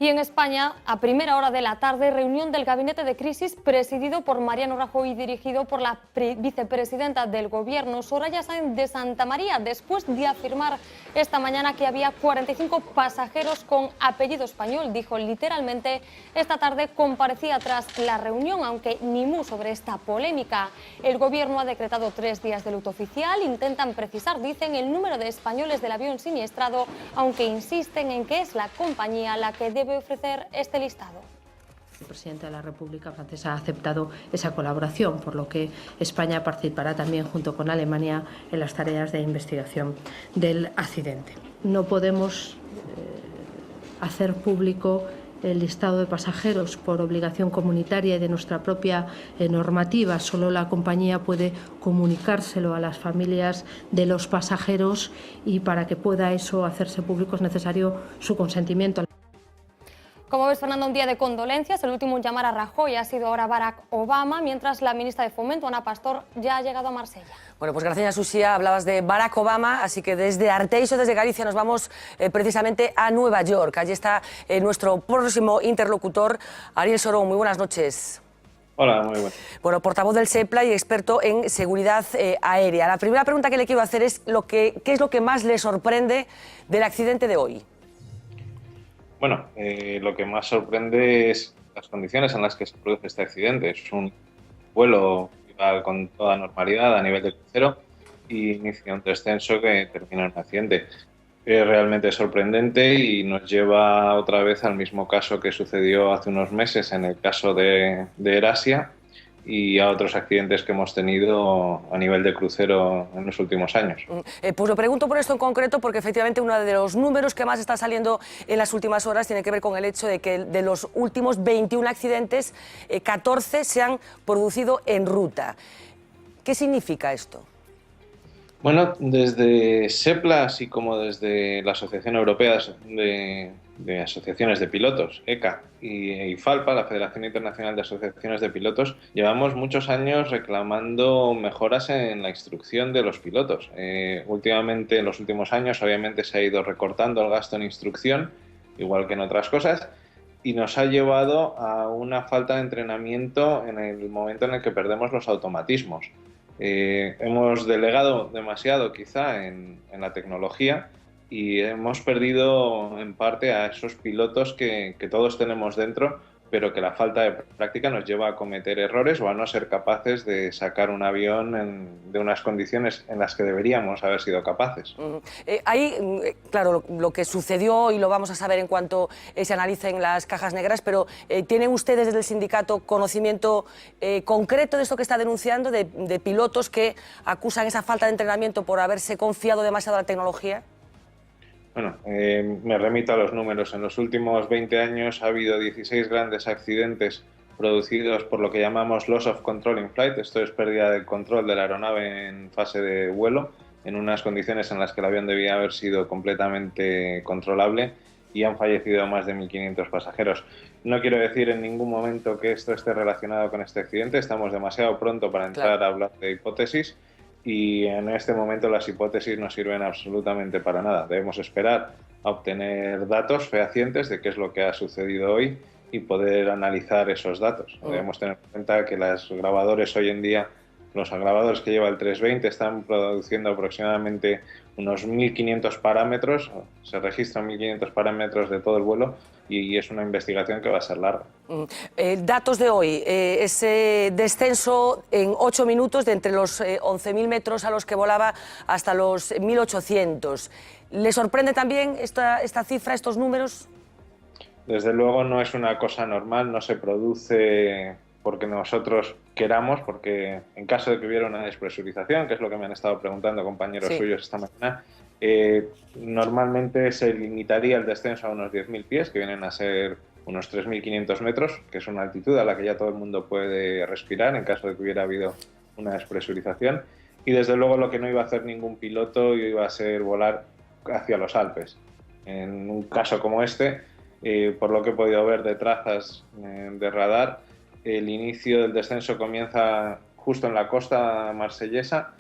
Y en España, a primera hora de la tarde, reunión del gabinete de crisis presidido por Mariano Rajoy y dirigido por la vicepresidenta del Gobierno, Soraya Sáenz de Santamaría, después de afirmar esta mañana que había 45 pasajeros con apellido español. Dijo literalmente, esta tarde comparecía tras la reunión, aunque ni mu sobre esta polémica. El Gobierno ha decretado 3 días de luto oficial. Intentan precisar, dicen, el número de españoles del avión siniestrado, aunque insisten en que es la compañía la que debe ofrecer este listado. El presidente de la República Francesa ha aceptado esa colaboración, por lo que España participará también junto con Alemania en las tareas de investigación del accidente. No podemos hacer público el listado de pasajeros por obligación comunitaria y de nuestra propia normativa. Solo la compañía puede comunicárselo a las familias de los pasajeros y para que pueda eso hacerse público es necesario su consentimiento. Como ves, Fernando, un día de condolencias. El último en llamar a Rajoy ha sido ahora Barack Obama, mientras la ministra de Fomento, Ana Pastor, ya ha llegado a Marsella. Bueno, pues gracias, Susia. Hablabas de Barack Obama, así que desde Arteixo, desde Galicia, nos vamos precisamente a Nueva York. Allí está nuestro próximo interlocutor, Ariel Sorón. Muy buenas noches. Hola, muy buenas. Bueno, portavoz del SEPLA y experto en seguridad aérea. La primera pregunta que le quiero hacer es ¿qué es lo que más le sorprende del accidente de hoy? Bueno, lo que más sorprende es las condiciones en las que se produce este accidente. Es un vuelo que iba con toda normalidad a nivel de crucero y inicia un descenso que termina en un accidente. Es realmente sorprendente y nos lleva otra vez al mismo caso que sucedió hace unos meses en el caso de AirAsia y a otros accidentes que hemos tenido a nivel de crucero en los últimos años. Pues lo pregunto por esto en concreto porque efectivamente uno de los números que más está saliendo en las últimas horas tiene que ver con el hecho de que de los últimos 21 accidentes, 14 se han producido en ruta. ¿Qué significa esto? Bueno, desde SEPLA, así como desde la Asociación Europea de Asociaciones de Pilotos, ECA, y FALPA, la Federación Internacional de Asociaciones de Pilotos, llevamos muchos años reclamando mejoras en la instrucción de los pilotos. Últimamente, en los últimos años, obviamente se ha ido recortando el gasto en instrucción, igual que en otras cosas, y nos ha llevado a una falta de entrenamiento en el momento en el que perdemos los automatismos. Hemos delegado demasiado quizá en la tecnología y hemos perdido en parte a esos pilotos que todos tenemos dentro, pero que la falta de práctica nos lleva a cometer errores o a no ser capaces de sacar un avión de unas condiciones en las que deberíamos haber sido capaces. Ahí, claro, lo que sucedió y lo vamos a saber en cuanto se analicen las cajas negras, pero ¿tienen ustedes desde el sindicato conocimiento concreto de esto que está denunciando, de pilotos que acusan esa falta de entrenamiento por haberse confiado demasiado en la tecnología? Bueno, me remito a los números. En los últimos 20 años ha habido 16 grandes accidentes producidos por lo que llamamos loss of control in flight. Esto es pérdida de control de la aeronave en fase de vuelo, en unas condiciones en las que el avión debía haber sido completamente controlable, y han fallecido más de 1.500 pasajeros. No quiero decir en ningún momento que esto esté relacionado con este accidente. Estamos demasiado pronto para entrar a hablar de hipótesis. Y en este momento las hipótesis no sirven absolutamente para nada. Debemos esperar a obtener datos fehacientes de qué es lo que ha sucedido hoy y poder analizar esos datos. Debemos tener en cuenta que los grabadores hoy en día, los grabadores que lleva el 320, están produciendo aproximadamente unos 1.500 parámetros, se registran 1.500 parámetros de todo el vuelo y es una investigación que va a ser larga. Datos de hoy, ese descenso en 8 minutos de entre los 11.000 metros a los que volaba hasta los 1.800. ¿Le sorprende también esta cifra, estos números? Desde luego no es una cosa normal, no se produce porque nosotros queramos, porque en caso de que hubiera una despresurización, que es lo que me han estado preguntando compañeros suyos esta mañana, normalmente se limitaría el descenso a unos 10.000 pies, que vienen a ser unos 3.500 metros, que es una altitud a la que ya todo el mundo puede respirar en caso de que hubiera habido una despresurización. Y desde luego lo que no iba a hacer ningún piloto iba a ser volar hacia los Alpes. En un caso como este, por lo que he podido ver de trazas de radar, el inicio del descenso comienza justo en la costa marsellesa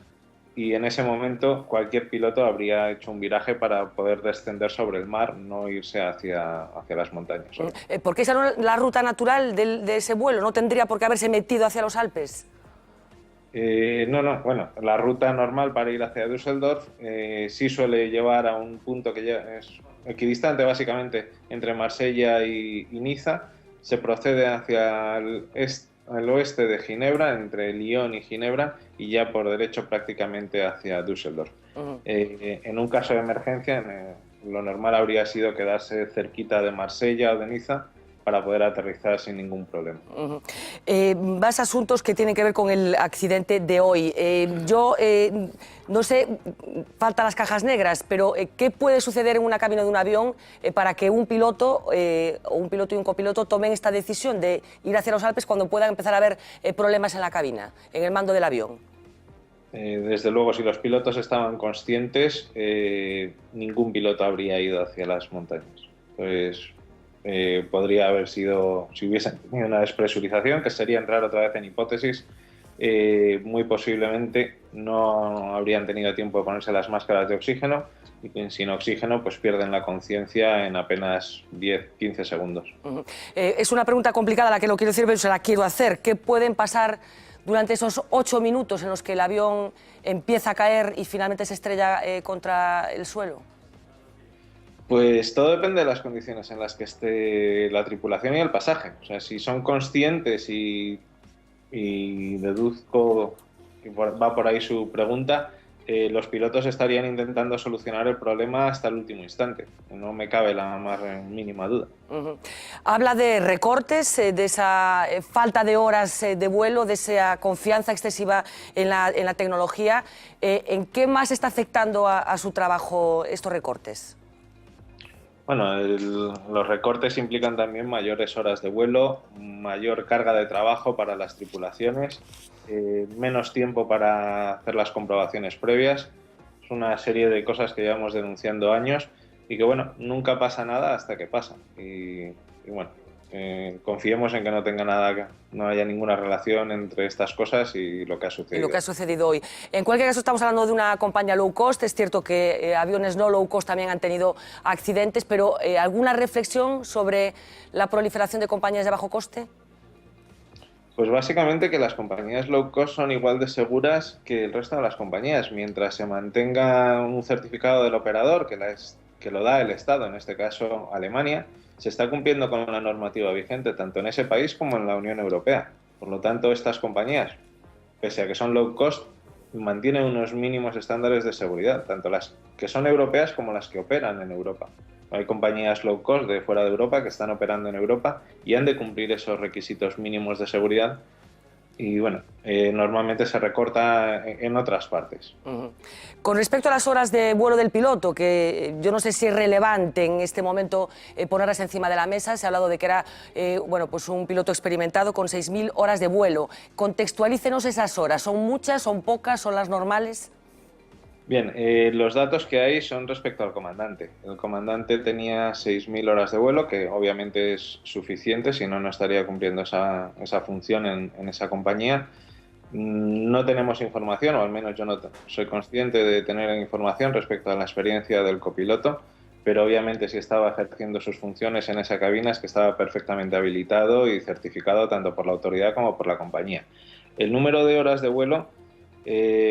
y en ese momento cualquier piloto habría hecho un viraje para poder descender sobre el mar, no irse hacia las montañas. ¿Por qué esa no es la ruta natural de ese vuelo? ¿No tendría por qué haberse metido hacia los Alpes? No, bueno, la ruta normal para ir hacia Düsseldorf sí suele llevar a un punto que ya es equidistante básicamente entre Marsella y Niza. Se procede hacia el oeste de Ginebra, entre Lyon y Ginebra, y ya por derecho prácticamente hacia Düsseldorf. En un caso de emergencia, lo normal habría sido quedarse cerquita de Marsella o de Niza para poder aterrizar sin ningún problema. Más asuntos que tienen que ver con el accidente de hoy. No sé, faltan las cajas negras, pero ¿qué puede suceder en una cabina de un avión para que un piloto o un piloto y un copiloto tomen esta decisión de ir hacia los Alpes cuando puedan empezar a haber problemas en la cabina, en el mando del avión? Desde luego, si los pilotos estaban conscientes, ningún piloto habría ido hacia las montañas. Pues podría haber sido, si hubiesen tenido una despresurización, que sería entrar otra vez en hipótesis, muy posiblemente no habrían tenido tiempo de ponerse las máscaras de oxígeno y sin oxígeno pues pierden la conciencia en apenas 10-15 segundos. Es una pregunta complicada la que no quiero decir, pero se la quiero hacer. ¿Qué pueden pasar durante esos 8 minutos en los que el avión empieza a caer y finalmente se estrella contra el suelo? Pues todo depende de las condiciones en las que esté la tripulación y el pasaje. O sea, si son conscientes y deduzco que va por ahí su pregunta, los pilotos estarían intentando solucionar el problema hasta el último instante. No me cabe la más mínima duda. Habla de recortes, de esa falta de horas de vuelo, de esa confianza excesiva en la tecnología. ¿En qué más está afectando a su trabajo estos recortes? Bueno, los recortes implican también mayores horas de vuelo, mayor carga de trabajo para las tripulaciones, menos tiempo para hacer las comprobaciones previas. Es una serie de cosas que llevamos denunciando años y que, bueno, nunca pasa nada hasta que pasa. Y bueno, confiemos en que no tenga nada, no haya ninguna relación entre estas cosas y lo que ha sucedido. Y lo que ha sucedido hoy. En cualquier caso, estamos hablando de una compañía low cost. Es cierto que aviones no low cost también han tenido accidentes, pero ¿alguna reflexión sobre la proliferación de compañías de bajo coste? Pues básicamente que las compañías low cost son igual de seguras que el resto de las compañías, mientras se mantenga un certificado del operador que lo da el Estado, en este caso Alemania, se está cumpliendo con la normativa vigente tanto en ese país como en la Unión Europea. Por lo tanto, estas compañías, pese a que son low cost, mantienen unos mínimos estándares de seguridad, tanto las que son europeas como las que operan en Europa. Hay compañías low cost de fuera de Europa que están operando en Europa y han de cumplir esos requisitos mínimos de seguridad y, bueno, normalmente se recorta en otras partes. Con respecto a las horas de vuelo del piloto, que yo no sé si es relevante en este momento ponerlas encima de la mesa, se ha hablado de que era bueno, pues un piloto experimentado con 6.000 horas de vuelo. Contextualícenos esas horas, ¿son muchas, son pocas, son las normales? Bien, los datos que hay son respecto al comandante. El comandante tenía 6.000 horas de vuelo, que obviamente es suficiente, si no, no estaría cumpliendo esa función en esa compañía. No tenemos información, o al menos yo no soy consciente de tener información respecto a la experiencia del copiloto, pero obviamente si estaba ejerciendo sus funciones en esa cabina es que estaba perfectamente habilitado y certificado tanto por la autoridad como por la compañía. El número de horas de vuelo,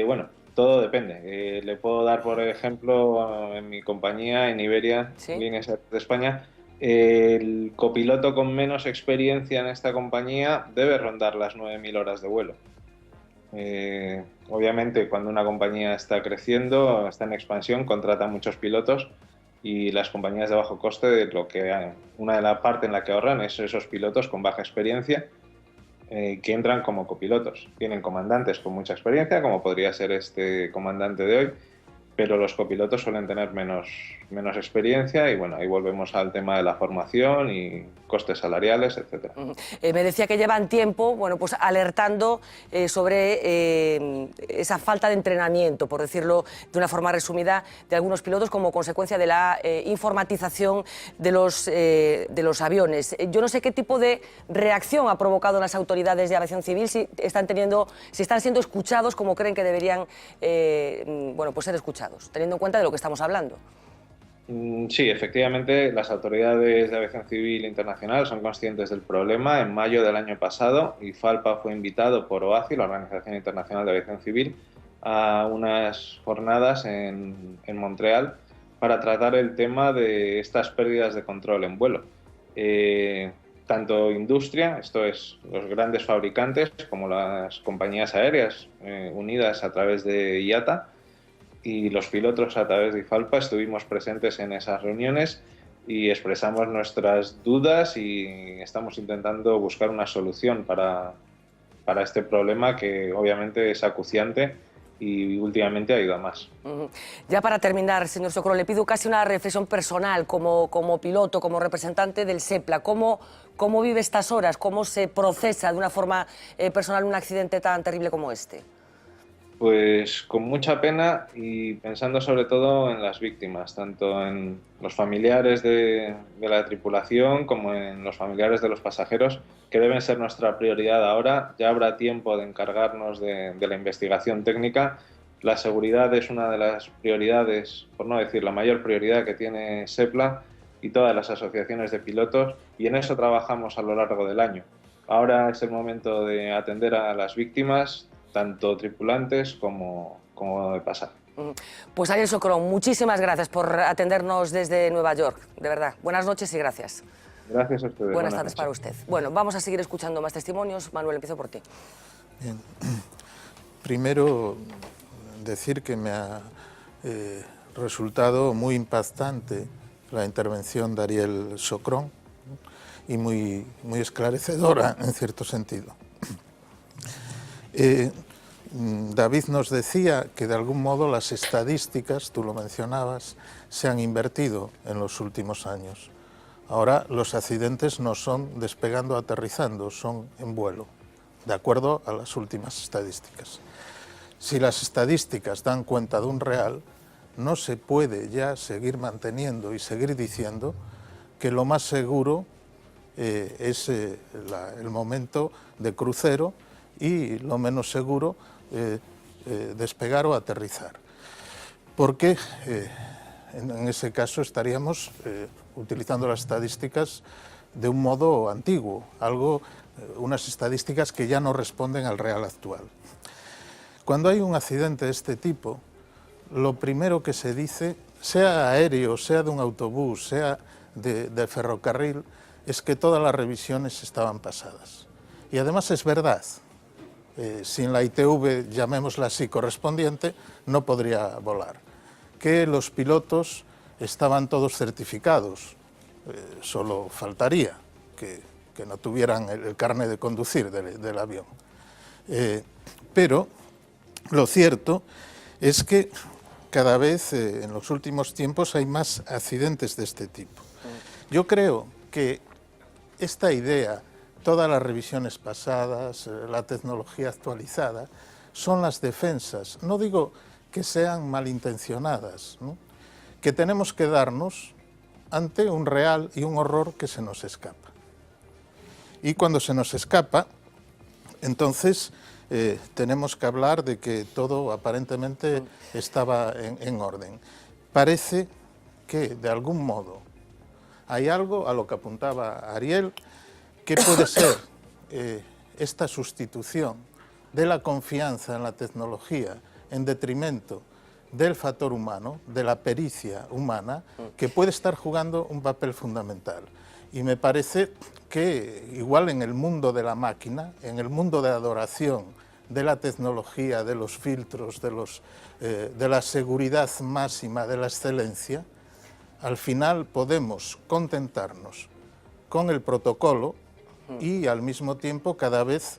bueno, todo depende. Le puedo dar, por ejemplo, en mi compañía, en Iberia, Líneas Aéreas de España, el copiloto con menos experiencia en esta compañía debe rondar las 9.000 horas de vuelo. Obviamente, cuando una compañía está creciendo, está en expansión, contrata muchos pilotos y las compañías de bajo coste, una de las partes en la que ahorran es esos pilotos con baja experiencia que entran como copilotos. Tienen comandantes con mucha experiencia, como podría ser este comandante de hoy, pero los copilotos suelen tener menos experiencia y, bueno, ahí volvemos al tema de la formación y costes salariales, etc. Me decía que llevan tiempo, bueno, pues alertando sobre esa falta de entrenamiento, por decirlo de una forma resumida, de algunos pilotos como consecuencia de la informatización de los aviones. Yo no sé qué tipo de reacción ha provocado las autoridades de aviación civil, si están siendo escuchados como creen que deberían bueno, pues ser escuchados, teniendo en cuenta de lo que estamos hablando. Sí, efectivamente, las autoridades de aviación civil internacional son conscientes del problema. En mayo del año pasado, IFALPA fue invitado por OACI, la Organización Internacional de Aviación Civil, a unas jornadas en Montreal para tratar el tema de estas pérdidas de control en vuelo. Tanto industria, esto es los grandes fabricantes, como las compañías aéreas unidas a través de IATA, y los pilotos a través de IFALPA estuvimos presentes en esas reuniones y expresamos nuestras dudas y estamos intentando buscar una solución para este problema que obviamente es acuciante y últimamente ha ido a más. Ya para terminar, señor Socorro, le pido casi una reflexión personal como piloto, como representante del SEPLA. ¿Cómo vive estas horas? ¿Cómo se procesa de una forma personal un accidente tan terrible como este? Pues con mucha pena y pensando sobre todo en las víctimas, tanto en los familiares de la tripulación como en los familiares de los pasajeros, que deben ser nuestra prioridad ahora. Ya habrá tiempo de encargarnos de la investigación técnica. La seguridad es una de las prioridades, por no decir la mayor prioridad que tiene SEPLA y todas las asociaciones de pilotos, y en eso trabajamos a lo largo del año. Ahora es el momento de atender a las víctimas, tanto tripulantes como de pasar. Pues Ariel Socorro, muchísimas gracias por atendernos desde Nueva York, de verdad. Buenas noches y gracias. Gracias a ustedes. Buenas tardes para usted. Bueno, vamos a seguir escuchando más testimonios. Manuel, empiezo por ti. Bien. Primero, decir que me ha resultado muy impactante la intervención de Ariel Socrón y muy esclarecedora en cierto sentido. David nos decía que de algún modo las estadísticas, tú lo mencionabas, se han invertido en los últimos años. Ahora los accidentes no son despegando o aterrizando, son en vuelo, de acuerdo a las últimas estadísticas. Si las estadísticas dan cuenta de un real, no se puede ya seguir manteniendo y seguir diciendo que lo más seguro es el momento de crucero y lo menos seguro despegar o aterrizar. Porque en ese caso estaríamos utilizando las estadísticas de un modo antiguo, unas estadísticas que ya no responden al real actual. Cuando hay un accidente de este tipo, lo primero que se dice, sea aéreo, sea de un autobús, sea de ferrocarril, es que todas las revisiones estaban pasadas. Y además es verdad. Sin la ITV, llamémosla así, correspondiente, no podría volar. Que los pilotos estaban todos certificados, solo faltaría que no tuvieran el carnet de conducir del avión. Pero lo cierto es que cada vez en los últimos tiempos hay más accidentes de este tipo. Yo creo que esta idea, todas las revisiones pasadas, la tecnología actualizada, son las defensas. No digo que sean malintencionadas, ¿no? Que tenemos que darnos ante un real y un horror que se nos escapa. Y cuando se nos escapa, entonces tenemos que hablar de que todo aparentemente estaba en orden. Parece que de algún modo hay algo, a lo que apuntaba Ariel, que puede ser esta sustitución de la confianza en la tecnología en detrimento del factor humano, de la pericia humana, que puede estar jugando un papel fundamental. Y me parece que igual en el mundo de la máquina, en el mundo de adoración de la tecnología, de los filtros, de la seguridad máxima, de la excelencia, al final podemos contentarnos con el protocolo y al mismo tiempo cada vez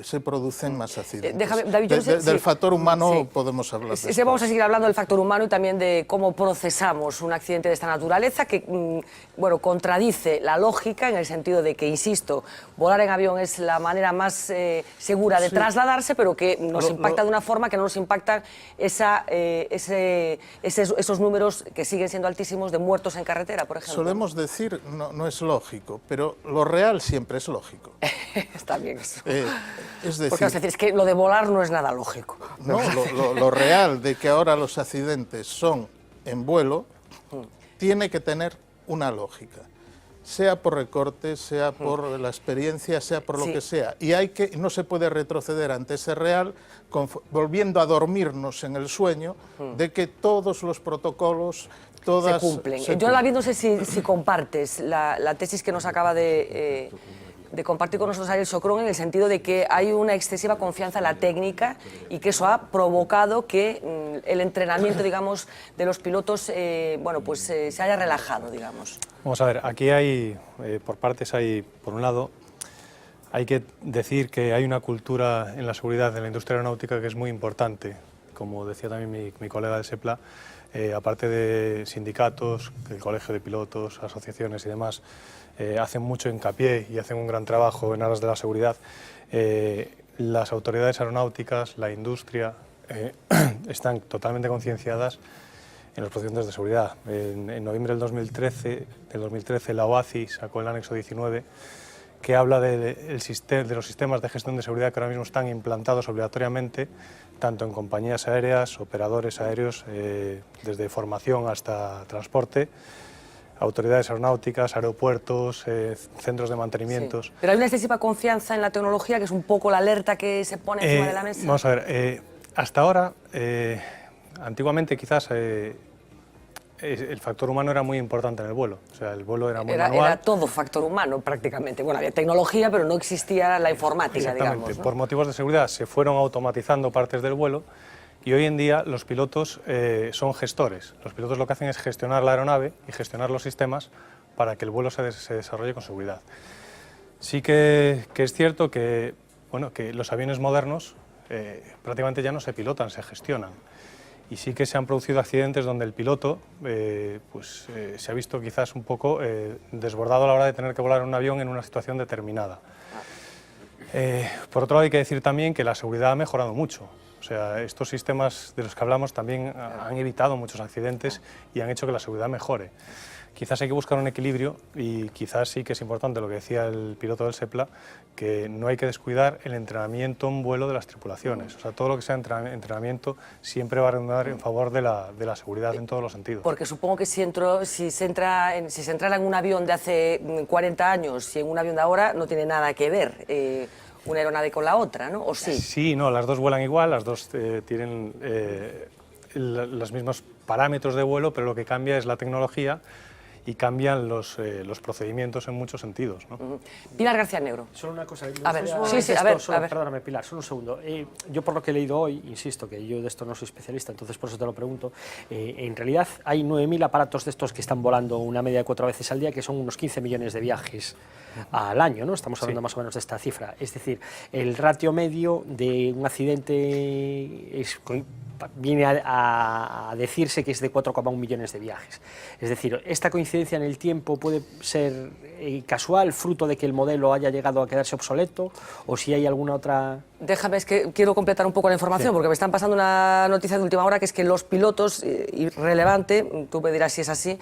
se producen más accidentes. Déjame, David, yo no sé, del factor humano sí, podemos hablar después. Sí, vamos a seguir hablando del factor humano y también de cómo procesamos un accidente de esta naturaleza que, bueno, contradice la lógica en el sentido de que, insisto, volar en avión es la manera más segura de trasladarse, pero que nos impacta de una forma que no nos impactan esos números que siguen siendo altísimos de muertos en carretera, por ejemplo. Solemos decir, no es lógico, pero lo real siempre es lógico. Está bien eso. Es decir, porque es que lo de volar no es nada lógico. No, lo real de que ahora los accidentes son en vuelo tiene que tener una lógica, sea por recortes, sea por la experiencia, sea por lo que sea. Y no se puede retroceder ante ese real volviendo a dormirnos en el sueño de que todos los protocolos, todas se cumplen. Yo, David, no sé si compartes la tesis que nos acaba de compartir con nosotros Ariel Socrón, en el sentido de que hay una excesiva confianza en la técnica y que eso ha provocado que el entrenamiento, digamos, de los pilotos, bueno, pues se haya relajado, digamos. Vamos a ver, aquí hay, por partes por un lado, hay que decir que hay una cultura en la seguridad en la industria aeronáutica que es muy importante, como decía también mi colega de SEPLA, aparte de sindicatos, el colegio de pilotos, asociaciones y demás, hacen mucho hincapié y hacen un gran trabajo en aras de la seguridad. Las autoridades aeronáuticas, la industria, están totalmente concienciadas en los procedimientos de seguridad. En noviembre del 2013 la OACI sacó el anexo 19 que habla de los sistemas de gestión de seguridad que ahora mismo están implantados obligatoriamente tanto en compañías aéreas, operadores aéreos, desde formación hasta transporte, autoridades aeronáuticas, aeropuertos, centros de mantenimientos. Sí. Pero hay una excesiva confianza en la tecnología, que es un poco la alerta que se pone encima de la mesa. Vamos a ver, hasta ahora, antiguamente quizás el factor humano era muy importante en el vuelo. O sea, el vuelo era muy manual. Era todo factor humano prácticamente. Bueno, había tecnología, pero no existía la informática, digamos, ¿no? Por motivos de seguridad se fueron automatizando partes del vuelo Y hoy en día los pilotos son gestores. Los pilotos lo que hacen es gestionar la aeronave y gestionar los sistemas para que el vuelo se desarrolle con seguridad. Sí que es cierto que, bueno, que los aviones modernos prácticamente ya no se pilotan, se gestionan. Y sí que se han producido accidentes donde el piloto se ha visto quizás un poco desbordado a la hora de tener que volar un avión en una situación determinada. Por otro lado, hay que decir también que la seguridad ha mejorado mucho. O sea, estos sistemas de los que hablamos también han evitado muchos accidentes y han hecho que la seguridad mejore. Quizás hay que buscar un equilibrio y quizás sí que es importante lo que decía el piloto del SEPLA, que no hay que descuidar el entrenamiento en vuelo de las tripulaciones. O sea, todo lo que sea entrenamiento siempre va a redundar en favor de la seguridad en todos los sentidos. Porque supongo que si se entrara en un avión de hace 40 años y en un avión de ahora no tiene nada que ver una aeronave con la otra, ¿no? ¿O sí? Sí, no, las dos vuelan igual, las dos tienen los mismos parámetros de vuelo, pero lo que cambia es la tecnología y cambian los procedimientos en muchos sentidos, ¿no? Pilar García Negro. Solo una cosa. A ver, a ver. Perdóname, Pilar, solo un segundo. Yo por lo que he leído hoy, insisto que yo de esto no soy especialista, entonces por eso te lo pregunto, en realidad hay 9.000 aparatos de estos que están volando una media de 4 veces al día, que son unos 15 millones de viajes al año, ¿no? Estamos hablando más o menos de esta cifra. Es decir, el ratio medio de un accidente viene a decirse que es de 4,1 millones de viajes. Es decir, esta coincidencia en el tiempo puede ser casual, fruto de que el modelo haya llegado a quedarse obsoleto, o si hay alguna otra... Déjame, es que quiero completar un poco la información, porque me están pasando una noticia de última hora, que es que los pilotos, irrelevante, tú me dirás si es así,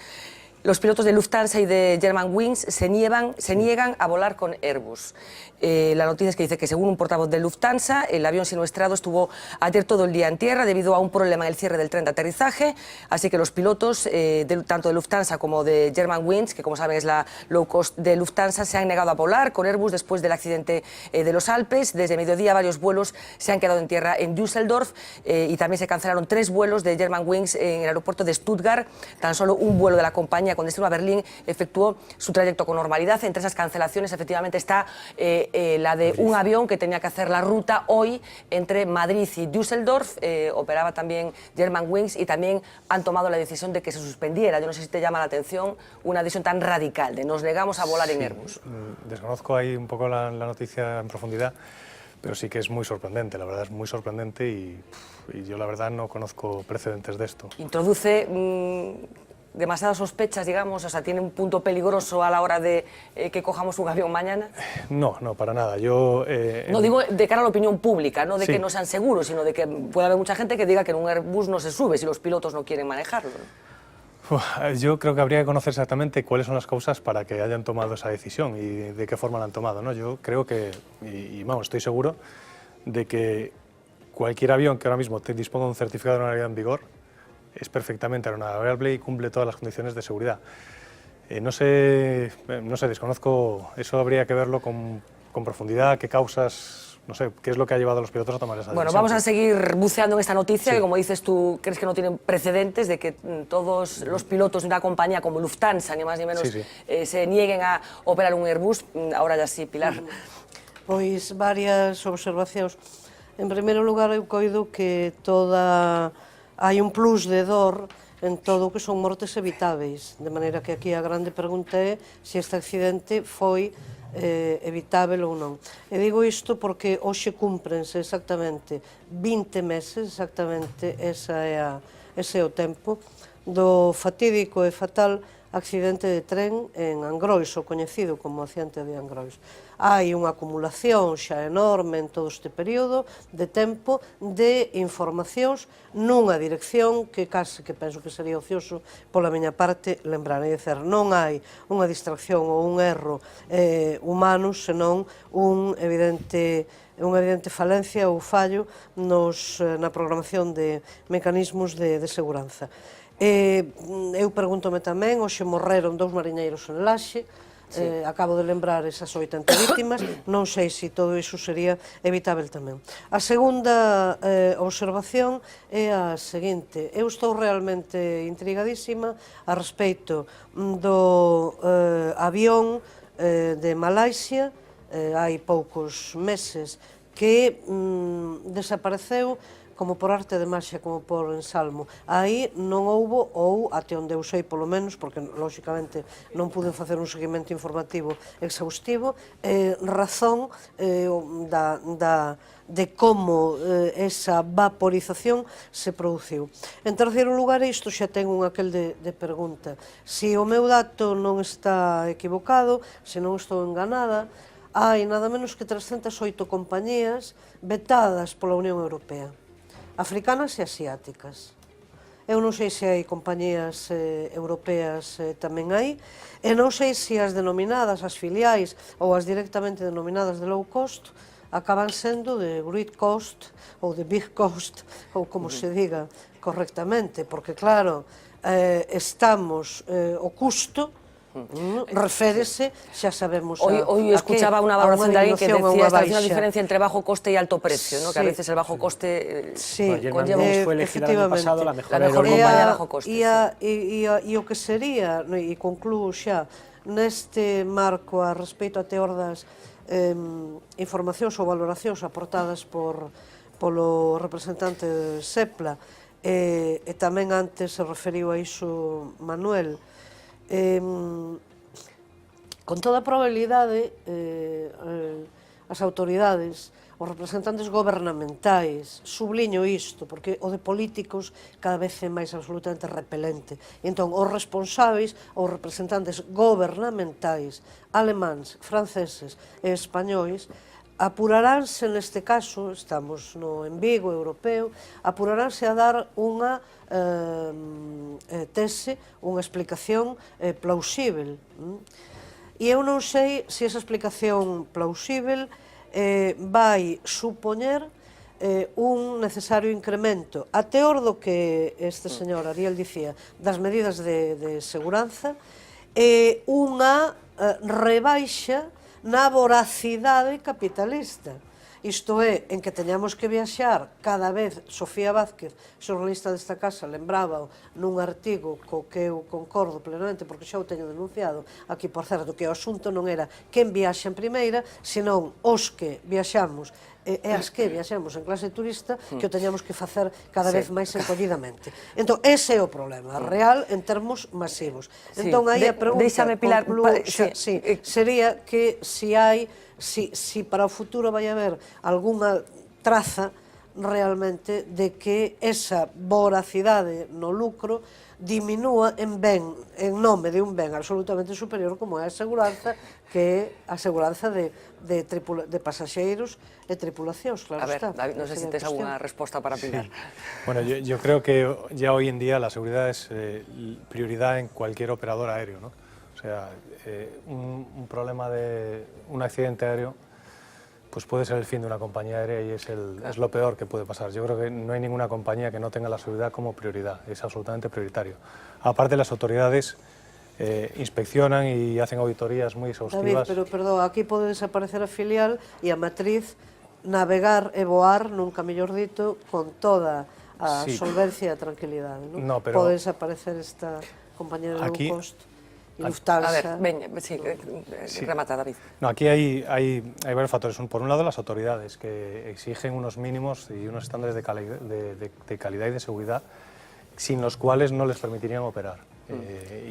los pilotos de Lufthansa y de Germanwings se niegan a volar con Airbus. La noticia es que dice que, según un portavoz de Lufthansa, el avión siniestrado estuvo ayer todo el día en tierra debido a un problema en el cierre del tren de aterrizaje, así que los pilotos, tanto de Lufthansa como de Germanwings, que como saben es la low cost de Lufthansa, se han negado a volar con Airbus después del accidente de los Alpes. Desde mediodía varios vuelos se han quedado en tierra en Düsseldorf y también se cancelaron 3 vuelos de Germanwings en el aeropuerto de Stuttgart. Tan solo un vuelo de la compañía con destino a Berlín efectuó su trayecto con normalidad. Entre esas cancelaciones efectivamente está la de un avión que tenía que hacer la ruta hoy entre Madrid y Düsseldorf. Operaba también Germanwings y también han tomado la decisión de que se suspendiera. Yo no sé si te llama la atención una decisión tan radical de nos negamos a volar en Airbus. Desconozco ahí un poco la noticia en profundidad, pero sí que es muy sorprendente, la verdad es muy sorprendente y yo la verdad no conozco precedentes de esto. Introduce demasiadas sospechas, digamos, o sea, tiene un punto peligroso a la hora de que cojamos un avión mañana. No, para nada. Yo no digo de cara a la opinión pública, no de sí, que no sean seguros, sino de que puede haber mucha gente que diga que en un Airbus no se sube si los pilotos no quieren manejarlo. Yo creo que habría que conocer exactamente cuáles son las causas para que hayan tomado esa decisión y de qué forma la han tomado, ¿no? Yo creo que, y vamos, estoy seguro de que cualquier avión que ahora mismo disponga de un certificado de aeronavegabilidad en vigor es perfectamente aeronavegable y cumple todas las condiciones de seguridad. No sé, desconozco, eso habría que verlo con profundidad, qué causas, no sé, qué es lo que ha llevado a los pilotos a tomar esa decisión. Bueno, vamos a seguir buceando en esta noticia, que como dices tú, crees que no tienen precedentes de que todos los pilotos de una compañía como Lufthansa, ni más ni menos, se nieguen a operar un Airbus. Ahora ya sí, Pilar. Pois varias observacións. En primeiro lugar, eu coido que hai un plus de dor en todo o que son mortes evitáveis, de maneira que aquí a grande pregunta é se este accidente foi evitável ou non. E digo isto porque hoxe cúmprense exactamente 20 meses, exactamente ese é o tempo, do fatídico e fatal accidente de tren en Angrois, o coñecido como accidente de Angrois. Hai unha acumulación xa enorme en todo este período de tempo de informacións nunha dirección que case que penso que sería ocioso pola miña parte lembrar, é dizer, non hai unha distracción ou un erro humano, senón unha evidente falencia ou fallo na programación de mecanismos de seguranza. Eu pregúntome tamén, hoxe morreron 2 mariñeiros en Laxe, acabo de lembrar esas 80 vítimas, non sei se todo iso sería evitável tamén. A segunda observación é a seguinte: eu estou realmente intrigadísima a respeito do avión de Malaisia, hai poucos meses, que desapareceu como por arte de maxia, como por ensalmo. Aí non houbo, ou até onde eu sei polo menos, porque lóxicamente non pude facer un seguimento informativo exhaustivo, razón de como esa vaporización se produciu. En terceiro lugar, isto xa ten un aquel de pregunta. Se o meu dato non está equivocado, se non estou enganada, hai nada menos que 308 compañías vetadas pola Unión Europea, africanas e asiáticas. Eu non sei se hai compañías europeas tamén hai, e non sei se as denominadas, as filiais ou as directamente denominadas de low cost acaban sendo de great cost ou de big cost, ou como se diga correctamente, porque claro, estamos, o custo reférese, xa sabemos Hoy escuchaba una valoración de alguien que decía esta una diferencia entre bajo coste y alto precio, ¿no? Que a veces el bajo coste conlleva fue elegida el año pasado la mejor compañía bajo coste. E o que sería, e concluo xa, neste marco a respeito a teordas informacións ou valoracións aportadas polo representante de SEPLA, e tamén antes se referiu a iso Manuel, con toda probabilidade as autoridades, os representantes gobernamentais, subliño isto, porque o de políticos cada vez é máis absolutamente repelente. Entón, os responsáveis, os representantes gobernamentais, alemáns, franceses e españois, apuraránse neste caso, estamos no en Vigo europeo, apuraránse a dar unha tese, unha explicación plausível. E eu non sei se esa explicación plausível vai supoñer un necesario incremento, a teor do que este señor Ariel dicía, das medidas de seguranza, e unha rebaixa na voracidade capitalista. Isto é, en que teñamos que viaxar cada vez. Sofía Vázquez, xornalista desta casa, lembraba nun artigo co que eu concordo plenamente, porque xa o teño denunciado aquí, por certo, que o asunto non era quen viaxa en primeira, senón os que viaxamos e as que viaxamos en clase turista, que o teñamos que facer cada vez máis encollidamente. Entón, ese é o problema real en termos masivos. Entón, aí a pregunta sería que se hai, si para o futuro vai haber algunha traza realmente de que esa voracidade no lucro diminúa en nome de un ben absolutamente superior como é a seguranza, que é a seguranza de pasaxeiros e tripulacións, claro está. A ver, David, non sei se tens alguna resposta para Pilar. Bueno, yo creo que ya hoy en día la seguridad es prioridad en cualquier operador aéreo, ¿no? O sea, un problema de un accidente aéreo pues puede ser el fin de una compañía aérea y es lo peor que puede pasar. Yo creo que no hay ninguna compañía que no tenga la seguridad como prioridad, es absolutamente prioritario. Aparte, las autoridades inspeccionan y hacen auditorías muy exhaustivas. David, pero perdón, aquí pode desaparecer a filial e a matriz navegar e voar, nunca mellor dito, con toda a solvencia e a tranquilidade, non? No, pero pode desaparecer esta compañía de low cost. Lufthansa. A ver, remata, David. No, aquí hay varios factores. Por un lado, las autoridades que exigen unos mínimos y unos estándares de calidad y de seguridad sin los cuales no les permitirían operar.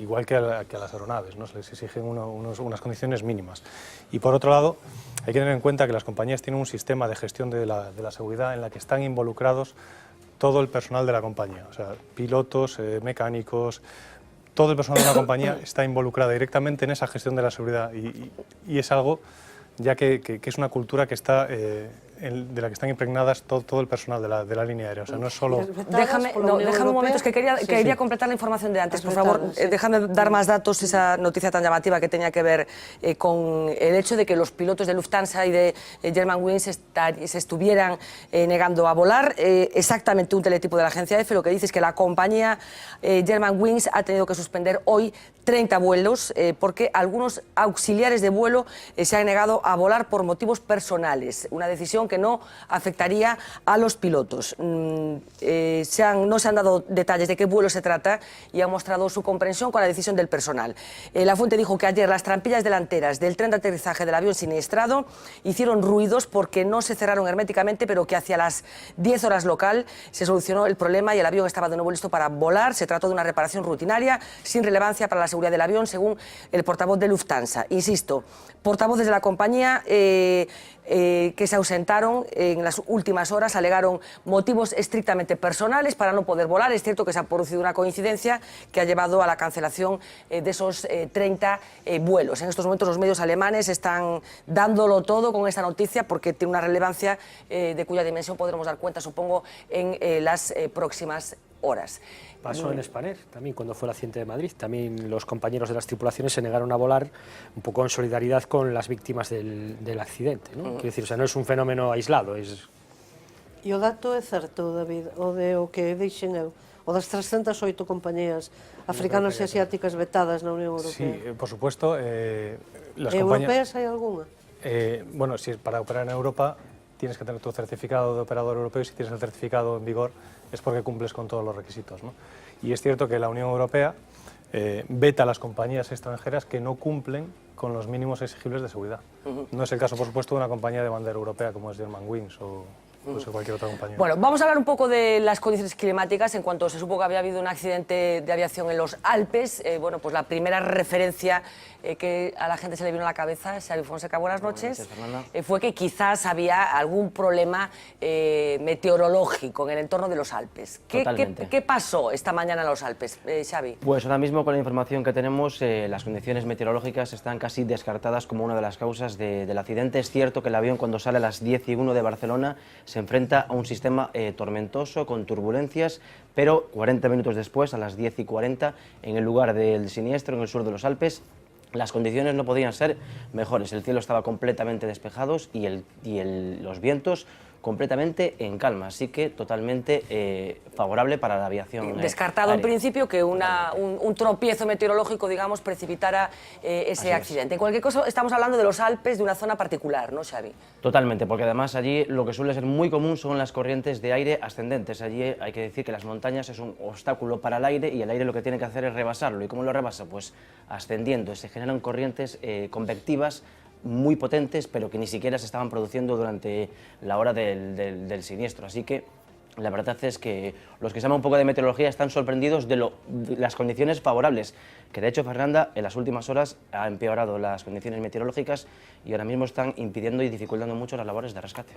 Igual que a las aeronaves, ¿no? Se les exigen unas condiciones mínimas. Y por otro lado, hay que tener en cuenta que las compañías tienen un sistema de gestión de la seguridad en la que están involucrados todo el personal de la compañía, o sea, pilotos, mecánicos. Todo el personal de una compañía está involucrado directamente en esa gestión de la seguridad y es algo ya que es una cultura que está, de la que están impregnadas todo el personal de la línea aérea. O sea, no es solo... Déjame un momento, es que quería completar la información de antes. Por favor, déjame dar más datos, esa noticia tan llamativa que tenía que ver con el hecho de que los pilotos de Lufthansa y de Germanwings se estuvieran negando a volar. Exactamente un teletipo de la agencia EFE lo que dice es que la compañía Germanwings ha tenido que suspender hoy 30 vuelos porque algunos auxiliares de vuelo se han negado a volar por motivos personales. Una decisión que no afectaría a los pilotos. No se han dado detalles de qué vuelo se trata y han mostrado su comprensión con la decisión del personal. La fuente dijo que ayer las trampillas delanteras del tren de aterrizaje del avión siniestrado hicieron ruidos porque no se cerraron herméticamente, pero que hacia las 10 horas local se solucionó el problema y el avión estaba de nuevo listo para volar. Se trató de una reparación rutinaria sin relevancia para la seguridad del avión, según el portavoz de Lufthansa. Insisto, portavoces de la compañía que se ausentaron en las últimas horas alegaron motivos estrictamente personales para no poder volar. Es cierto que se ha producido una coincidencia que ha llevado a la cancelación de esos 30 vuelos. En estos momentos los medios alemanes están dándolo todo con esta noticia porque tiene una relevancia de cuya dimensión podremos dar cuenta, supongo, en las próximas horas. Pasó en Spanair también, cuando fue el accidente de Madrid. También los compañeros de las tripulaciones se negaron a volar un poco en solidaridad con las víctimas del accidente, ¿no? Quiero decir, o sea, no es un fenómeno aislado. E o dato é certo, David, o que dixen eu, o das 308 compañías africanas e asiáticas vetadas na Unión Europea. Sí, por supuesto. Las ¿Europeas hay alguna? Bueno, si para operar en Europa tienes que tener tu certificado de operador europeo y si tienes el certificado en vigor es porque cumples con todos los requisitos, ¿no? Y es cierto que la Unión Europea veta a las compañías extranjeras que no cumplen con los mínimos exigibles de seguridad. No es el caso, por supuesto, de una compañía de bandera europea como es Germanwings o cualquier otra compañía. Bueno, vamos a hablar un poco de las condiciones climáticas. En cuanto se supo que había habido un accidente de aviación en los Alpes, bueno, pues la primera referencia que a la gente se le vino a la cabeza, Xavi Fonseca, buenas noches, fue que quizás había algún problema meteorológico en el entorno de los Alpes. ¿Qué pasó esta mañana en los Alpes, Xavi? Pues ahora mismo, con la información que tenemos, las condiciones meteorológicas están casi descartadas como una de las causas del accidente. Es cierto que el avión, cuando sale a las 10:01 de Barcelona, se enfrenta a un sistema tormentoso con turbulencias, pero 40 minutos después, a las 10:40, en el lugar del siniestro, en el sur de los Alpes, las condiciones no podían ser mejores. El cielo estaba completamente despejado y los vientos completamente en calma, así que totalmente favorable para la aviación descartado aérea. En principio que un tropiezo meteorológico, digamos, precipitara ese accidente. En cualquier caso, estamos hablando de los Alpes, de una zona particular, ¿no, Xavi? Totalmente, porque además allí lo que suele ser muy común son las corrientes de aire ascendentes. Allí hay que decir que las montañas es un obstáculo para el aire y el aire lo que tiene que hacer es rebasarlo. ¿Y cómo lo rebasa? Pues ascendiendo. Se generan corrientes convectivas muy potentes, pero que ni siquiera se estaban produciendo durante la hora del siniestro. Así que la verdad es que los que saben un poco de meteorología están sorprendidos de las condiciones favorables, que de hecho, Fernanda, en las últimas horas ha empeorado las condiciones meteorológicas y ahora mismo están impidiendo y dificultando mucho las labores de rescate.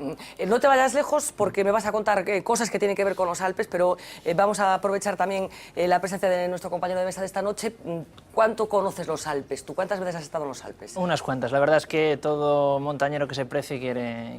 No te vayas lejos porque me vas a contar cosas que tienen que ver con los Alpes, pero vamos a aprovechar también la presencia de nuestro compañero de mesa de esta noche. ¿Cuánto conoces los Alpes? ¿Tú cuántas veces has estado en los Alpes? Unas cuantas. La verdad es que todo montañero que se precie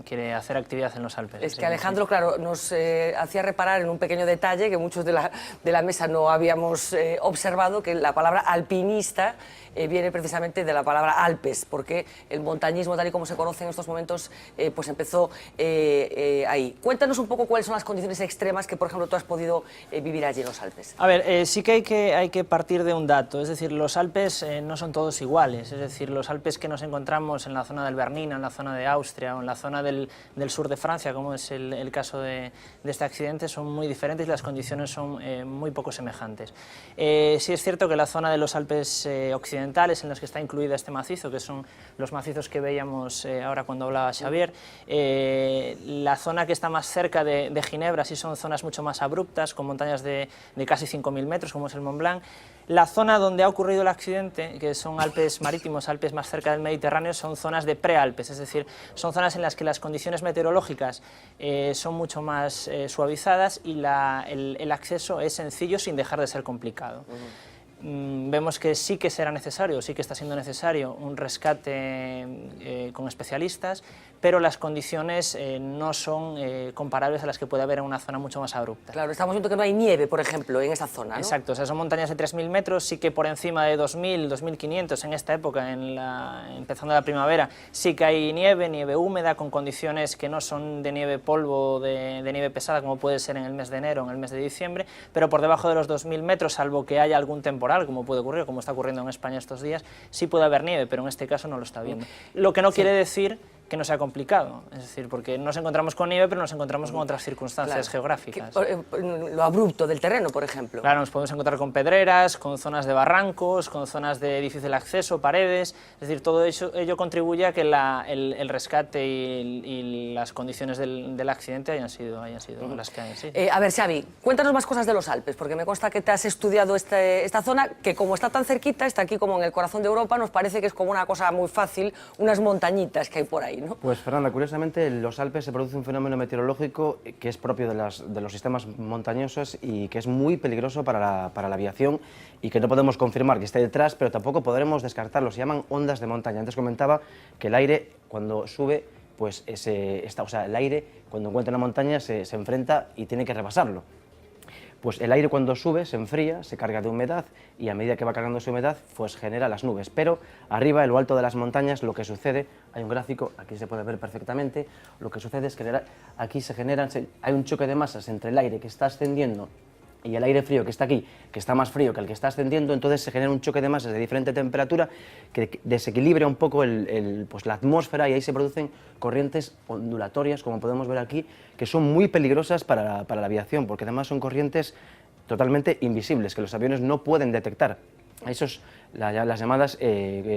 quiere hacer actividad en los Alpes. Es que Alejandro, claro, nos hacía reparar en un pequeño detalle que muchos de la mesa no habíamos observado, que la palabra alpinista viene precisamente de la palabra Alpes, porque el montañismo, tal y como se conoce en estos momentos, pues empezó ahí. Cuéntanos un poco cuáles son las condiciones extremas que, por ejemplo, tú has podido vivir allí en los Alpes. A ver, sí que hay que partir de un dato, es decir, los Alpes no son todos iguales, es decir, los Alpes que nos encontramos en la zona del Bernina, en la zona de Austria o en la zona del sur de Francia, como es el caso de este accidente, son muy diferentes y las condiciones son muy poco semejantes. Sí es cierto que la zona de los Alpes occidentales, en los que está incluido este macizo, que son los macizos que veíamos ahora cuando hablaba Xavier, la zona que está más cerca de Ginebra sí son zonas mucho más abruptas, con montañas de casi 5.000 metros, como es el Mont Blanc. La zona donde ha ocurrido el accidente, que son Alpes marítimos, Alpes más cerca del Mediterráneo, son zonas de prealpes, es decir, son zonas en las que las condiciones meteorológicas son mucho más suavizadas y el acceso es sencillo sin dejar de ser complicado. Vemos que sí que será necesario, sí que está siendo necesario un rescate con especialistas, pero las condiciones no son comparables a las que puede haber en una zona mucho más abrupta. Claro, estamos viendo que no hay nieve, por ejemplo, en esa zona, ¿no? Exacto, o sea, son montañas de 3.000 metros, sí que por encima de 2.000, 2.500 en esta época, empezando la primavera, sí que hay nieve húmeda, con condiciones que no son de nieve polvo, de nieve pesada, como puede ser en el mes de enero o en el mes de diciembre, pero por debajo de los 2.000 metros, salvo que haya algún temporal, como puede ocurrir, como está ocurriendo en España estos días, sí puede haber nieve, pero en este caso no lo está viendo. Lo que no quiere decir que no sea complicado, es decir, porque nos encontramos con nieve, pero nos encontramos con otras circunstancias geográficas. Lo abrupto del terreno, por ejemplo. Claro, nos podemos encontrar con pedreras, con zonas de barrancos, con zonas de difícil acceso, paredes, es decir, todo ello contribuye a que el rescate y las condiciones del accidente hayan sido las que hayan sido. A ver, Xavi, cuéntanos más cosas de los Alpes, porque me consta que te has estudiado esta zona, que como está tan cerquita, está aquí como en el corazón de Europa, nos parece que es como una cosa muy fácil, unas montañitas que hay por ahí, ¿no? Pues Fernanda, curiosamente en los Alpes se produce un fenómeno meteorológico que es propio de los sistemas montañosos y que es muy peligroso para la aviación y que no podemos confirmar que esté detrás, pero tampoco podremos descartarlo. Se llaman ondas de montaña. Antes comentaba que el aire cuando sube, pues el aire cuando encuentra una montaña se enfrenta y tiene que rebasarlo. Pues el aire cuando sube se enfría, se carga de humedad y a medida que va cargando su humedad pues genera las nubes. Pero arriba, en lo alto de las montañas, lo que sucede, hay un gráfico, aquí se puede ver perfectamente, lo que sucede es que aquí hay un choque de masas entre el aire que está ascendiendo y el aire frío que está aquí, que está más frío que el que está ascendiendo, entonces se genera un choque de masas de diferente temperatura que desequilibra un poco pues la atmósfera y ahí se producen corrientes ondulatorias, como podemos ver aquí, que son muy peligrosas para la aviación, porque además son corrientes totalmente invisibles, que los aviones no pueden detectar. Las llamadas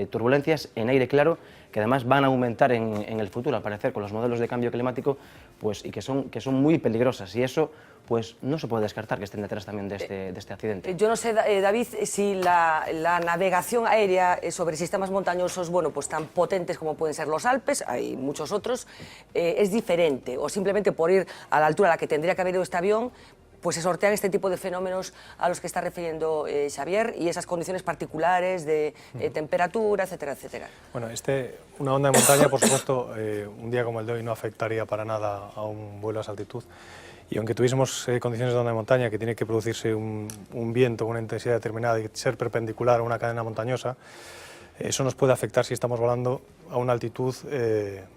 turbulencias en aire claro, que además van a aumentar en el futuro, al parecer, con los modelos de cambio climático, pues, y que son muy peligrosas, y eso pues no se puede descartar que estén detrás también de este accidente. Yo no sé, David, si la navegación aérea sobre sistemas montañosos, bueno, pues tan potentes como pueden ser los Alpes, hay muchos otros, es diferente, o simplemente por ir a la altura a la que tendría que haber ido este avión, pues se sortean este tipo de fenómenos a los que está refiriendo Xavier y esas condiciones particulares de temperatura, etcétera, etcétera. Bueno, una onda de montaña, por supuesto, un día como el de hoy no afectaría para nada a un vuelo a esa altitud. Y aunque tuviésemos condiciones de onda de montaña, que tiene que producirse un viento con una intensidad determinada y ser perpendicular a una cadena montañosa, eso nos puede afectar si estamos volando a una altitud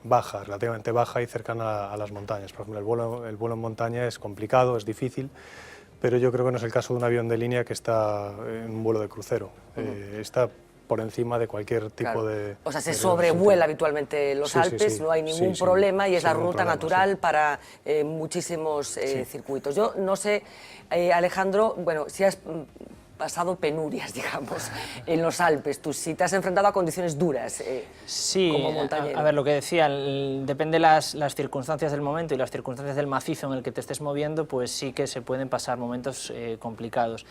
baja, relativamente baja y cercana a las montañas. Por ejemplo, el vuelo en montaña es complicado, es difícil, pero yo creo que no es el caso de un avión de línea que está en un vuelo de crucero. Está por encima de cualquier tipo de... O sea, se sobrevuela habitualmente los Alpes, no hay ningún problema y es la ruta natural para muchísimos circuitos. Yo no sé, Alejandro, bueno, si has pasado penurias, digamos, en los Alpes, tú sí te has enfrentado a condiciones duras como montañero. A ver, lo que decía, depende las circunstancias del momento y las circunstancias del macizo en el que te estés moviendo, pues sí que se pueden pasar momentos complicados.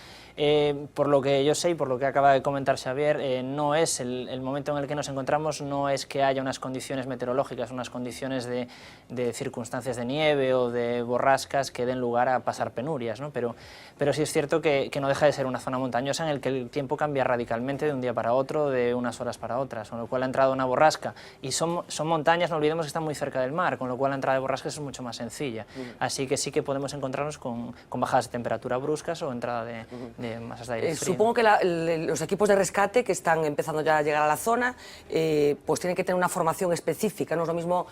Por lo que yo sé y por lo que acaba de comentar Xavier, no es el momento en el que nos encontramos, no es que haya unas condiciones meteorológicas, unas condiciones de circunstancias de nieve o de borrascas que den lugar a pasar penurias, ¿no? Pero sí es cierto que no deja de ser una zona montañosa en el que el tiempo cambia radicalmente de un día para otro, de unas horas para otras, con lo cual ha entrado una borrasca y son montañas, no olvidemos que están muy cerca del mar, con lo cual la entrada de borrascas es mucho más sencilla, así que sí que podemos encontrarnos con bajadas de temperatura bruscas o entrada de masas de aire frío. Supongo que los equipos de rescate que están empezando ya a llegar a la zona, pues tienen que tener una formación específica, no es lo mismo,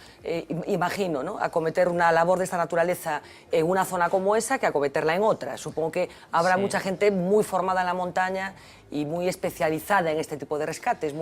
imagino, ¿no?, acometer una labor de esta naturaleza en una zona como esa que acometerla en otra. Supongo que habrá mucha gente muy formada en la montaña y muy especializada en este tipo de rescates.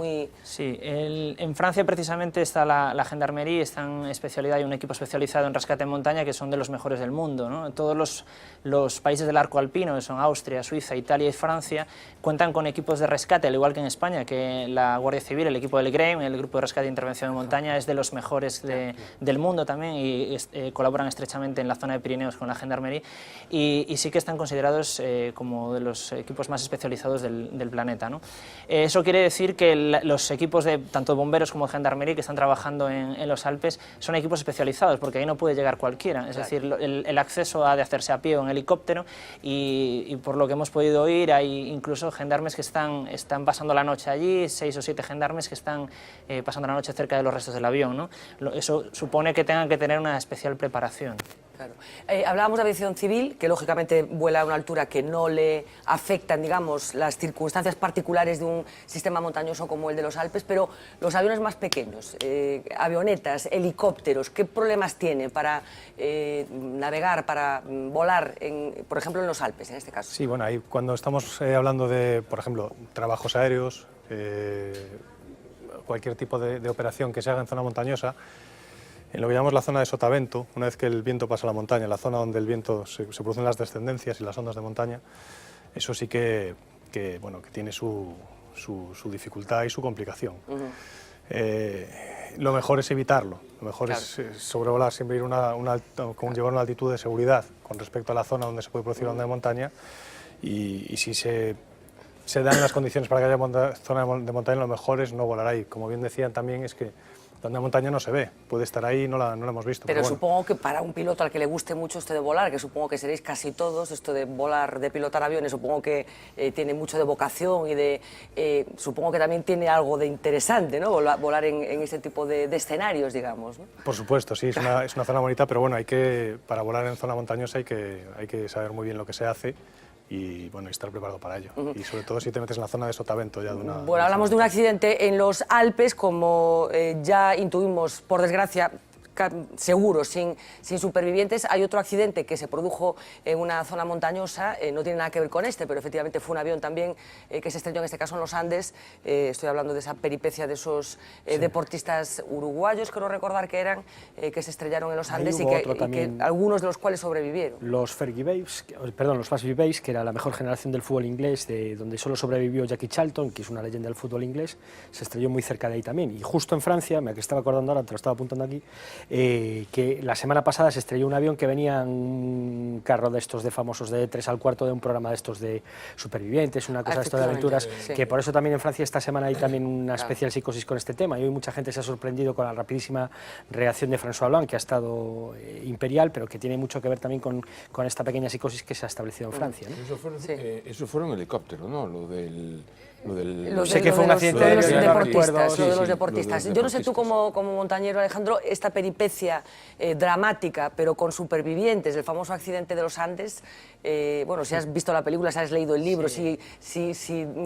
Sí, en Francia precisamente está la Gendarmerie, está en especialidad, hay un equipo especializado en rescate en montaña que son de los mejores del mundo, ¿no? Todos los países del arco alpino, que son Austria, Suiza, Italia y Francia, cuentan con equipos de rescate, al igual que en España, que la Guardia Civil, el equipo del GREIM, el Grupo de Rescate e Intervención en Montaña, es de los mejores del mundo también y colaboran estrechamente en la zona de Pirineos con la Gendarmerie y sí que están considerados como de los equipos más especializados del planeta, ¿no? Eso quiere decir que los equipos de tanto bomberos como Gendarmerie que están trabajando en los Alpes son equipos especializados porque ahí no puede llegar cualquiera, es decir, el acceso ha de hacerse a pie o en helicóptero y por lo que hemos podido oír hay incluso gendarmes que están pasando la noche allí, 6 o 7 gendarmes que están pasando la noche cerca de los restos del avión, ¿no? Eso supone que tengan que tener una especial preparación. Claro. Hablábamos de aviación civil, que lógicamente vuela a una altura que no le afectan, digamos, las circunstancias particulares de un sistema montañoso como el de los Alpes, pero los aviones más pequeños, avionetas, helicópteros, ¿qué problemas tiene para navegar, para volar, por ejemplo, en los Alpes, en este caso? Sí, bueno, ahí cuando estamos hablando de, por ejemplo, trabajos aéreos, cualquier tipo de operación que se haga en zona montañosa, En lo que llamamos la zona de sotavento, una vez que el viento pasa a la montaña, la zona donde el viento se producen las descendencias y las ondas de montaña, eso sí que tiene su dificultad y su complicación. Lo mejor es evitarlo, lo mejor es sobrevolar, siempre ir llevar una altitud de seguridad con respecto a la zona donde se puede producir onda de montaña, y si se dan las condiciones para que haya zona de montaña, lo mejor es no volar ahí. Como bien decían también, es que la onda de montaña no se ve, puede estar ahí y no la hemos visto. Pero bueno. supongo que para un piloto al que le guste mucho esto de volar, que supongo que seréis casi todos, esto de volar, de pilotar aviones, supongo que tiene mucho de vocación y supongo que también tiene algo de interesante, ¿no? Volar en ese tipo de escenarios, digamos, ¿no? Por supuesto, sí, es una zona bonita, pero bueno, para volar en zona montañosa hay que saber muy bien lo que se hace y bueno, estar preparado para ello. Y sobre todo si te metes en la zona de sotavento ya de una... Bueno, hablamos de un accidente en los Alpes, como ya intuimos, por desgracia, seguro, sin supervivientes. Hay otro accidente que se produjo en una zona montañosa, no tiene nada que ver con este, pero efectivamente fue un avión también que se estrelló, en este caso en los Andes. Estoy hablando de esa peripecia de esos deportistas uruguayos, creo recordar que eran, que se estrellaron en los Andes y que algunos de los cuales sobrevivieron. Los Frisbee Bays, que era la mejor generación del fútbol inglés, donde solo sobrevivió Jackie Charlton, que es una leyenda del fútbol inglés, se estrelló muy cerca de ahí también. Y justo en Francia, me estaba acordando ahora, te lo estaba apuntando aquí, que la semana pasada se estrelló un avión que venía en un carro de estos de famosos de 3 al cuarto de un programa de estos de supervivientes, una cosa de esto de aventuras, que por eso también en Francia esta semana hay también una especial psicosis con este tema, y hoy mucha gente se ha sorprendido con la rapidísima reacción de François Hollande, que ha estado imperial, pero que tiene mucho que ver también con esta pequeña psicosis que se ha establecido en Francia, ¿no? Eso fueron helicópteros, ¿no? Sé que fue un accidente de los deportistas. Yo no sé tú como montañero, Alejandro, esta peripecia dramática, pero con supervivientes, el famoso accidente de los Andes, bueno, si has visto la película, si has leído el libro,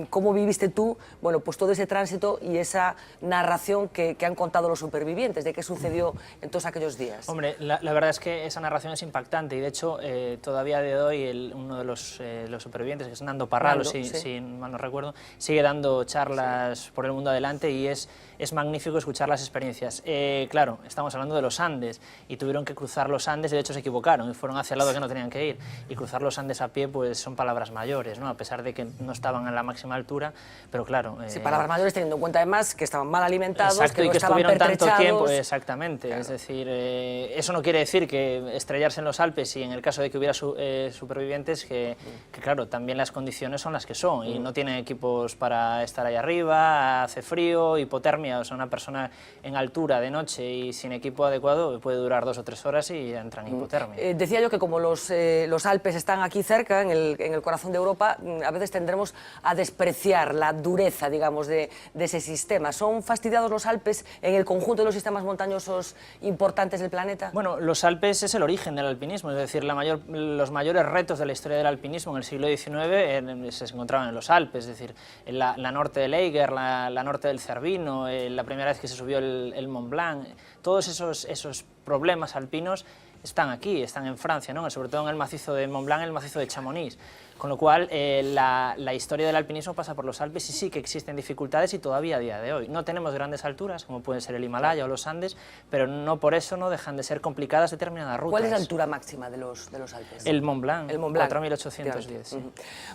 ¿cómo viviste tú, bueno, pues todo ese tránsito y esa narración que han contado los supervivientes de qué sucedió en todos aquellos días? Hombre, la verdad es que esa narración es impactante y de hecho todavía de hoy uno de los supervivientes, que es Nando Parralo, si mal no recuerdo, sigue dando charlas por el mundo adelante y es magnífico escuchar las experiencias. Claro, estamos hablando de los Andes y tuvieron que cruzar los Andes, de hecho se equivocaron y fueron hacia el lado que no tenían que ir, y cruzar los Andes a pie pues son palabras mayores, ¿no? A pesar de que no estaban en la máxima altura, pero claro... Sí, palabras mayores teniendo en cuenta además que estaban mal alimentados, exacto, que no estaban estuvieron pertrechados. tanto tiempo, exactamente, claro. Es decir, eso no quiere decir que estrellarse en los Alpes y en el caso de que hubiera supervivientes, que claro, también las condiciones son las que son y no tienen equipos para estar ahí arriba, hace frío, hipotermia, o sea, una persona en altura de noche y sin equipo adecuado puede durar 2 o 3 horas y entra en hipotermia. Decía yo que como los Alpes están aquí cerca, en el corazón de Europa, a veces tendremos a despreciar la dureza, digamos, de ese sistema. ¿Son fastidiados los Alpes en el conjunto de los sistemas montañosos importantes del planeta? Bueno, los Alpes es el origen del alpinismo, es decir, los mayores retos de la historia del alpinismo en el siglo XIX se encontraban en los Alpes, es decir, la norte del Eiger, la norte del Cervino, la primera vez que se subió el Mont Blanc, todos esos problemas alpinos están aquí, están en Francia, ¿no? Sobre todo en el macizo de Mont Blanc, el macizo de Chamonix. Con lo cual, la historia del alpinismo pasa por los Alpes y sí que existen dificultades y todavía a día de hoy. No tenemos grandes alturas, como pueden ser el Himalaya o los Andes, pero no por eso no dejan de ser complicadas determinadas rutas. ¿Cuál es la altura máxima de los Alpes? El Mont Blanc, 4.810. Sí.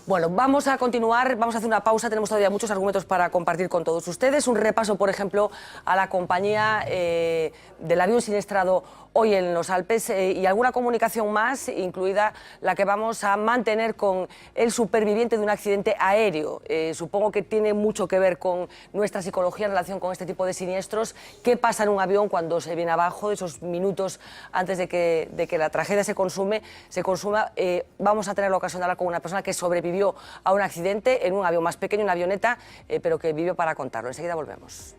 Bueno, vamos a continuar, vamos a hacer una pausa, tenemos todavía muchos argumentos para compartir con todos ustedes. Un repaso, por ejemplo, a la compañía del avión siniestrado hoy en los Alpes y alguna comunicación más, incluida la que vamos a mantener con el superviviente de un accidente aéreo. Supongo que tiene mucho que ver con nuestra psicología en relación con este tipo de siniestros. ¿Qué pasa en un avión cuando se viene abajo, esos minutos antes de que la tragedia se consuma? Vamos a tener la ocasión de hablar con una persona que sobrevivió a un accidente en un avión más pequeño, una avioneta, pero que vivió para contarlo. Enseguida volvemos.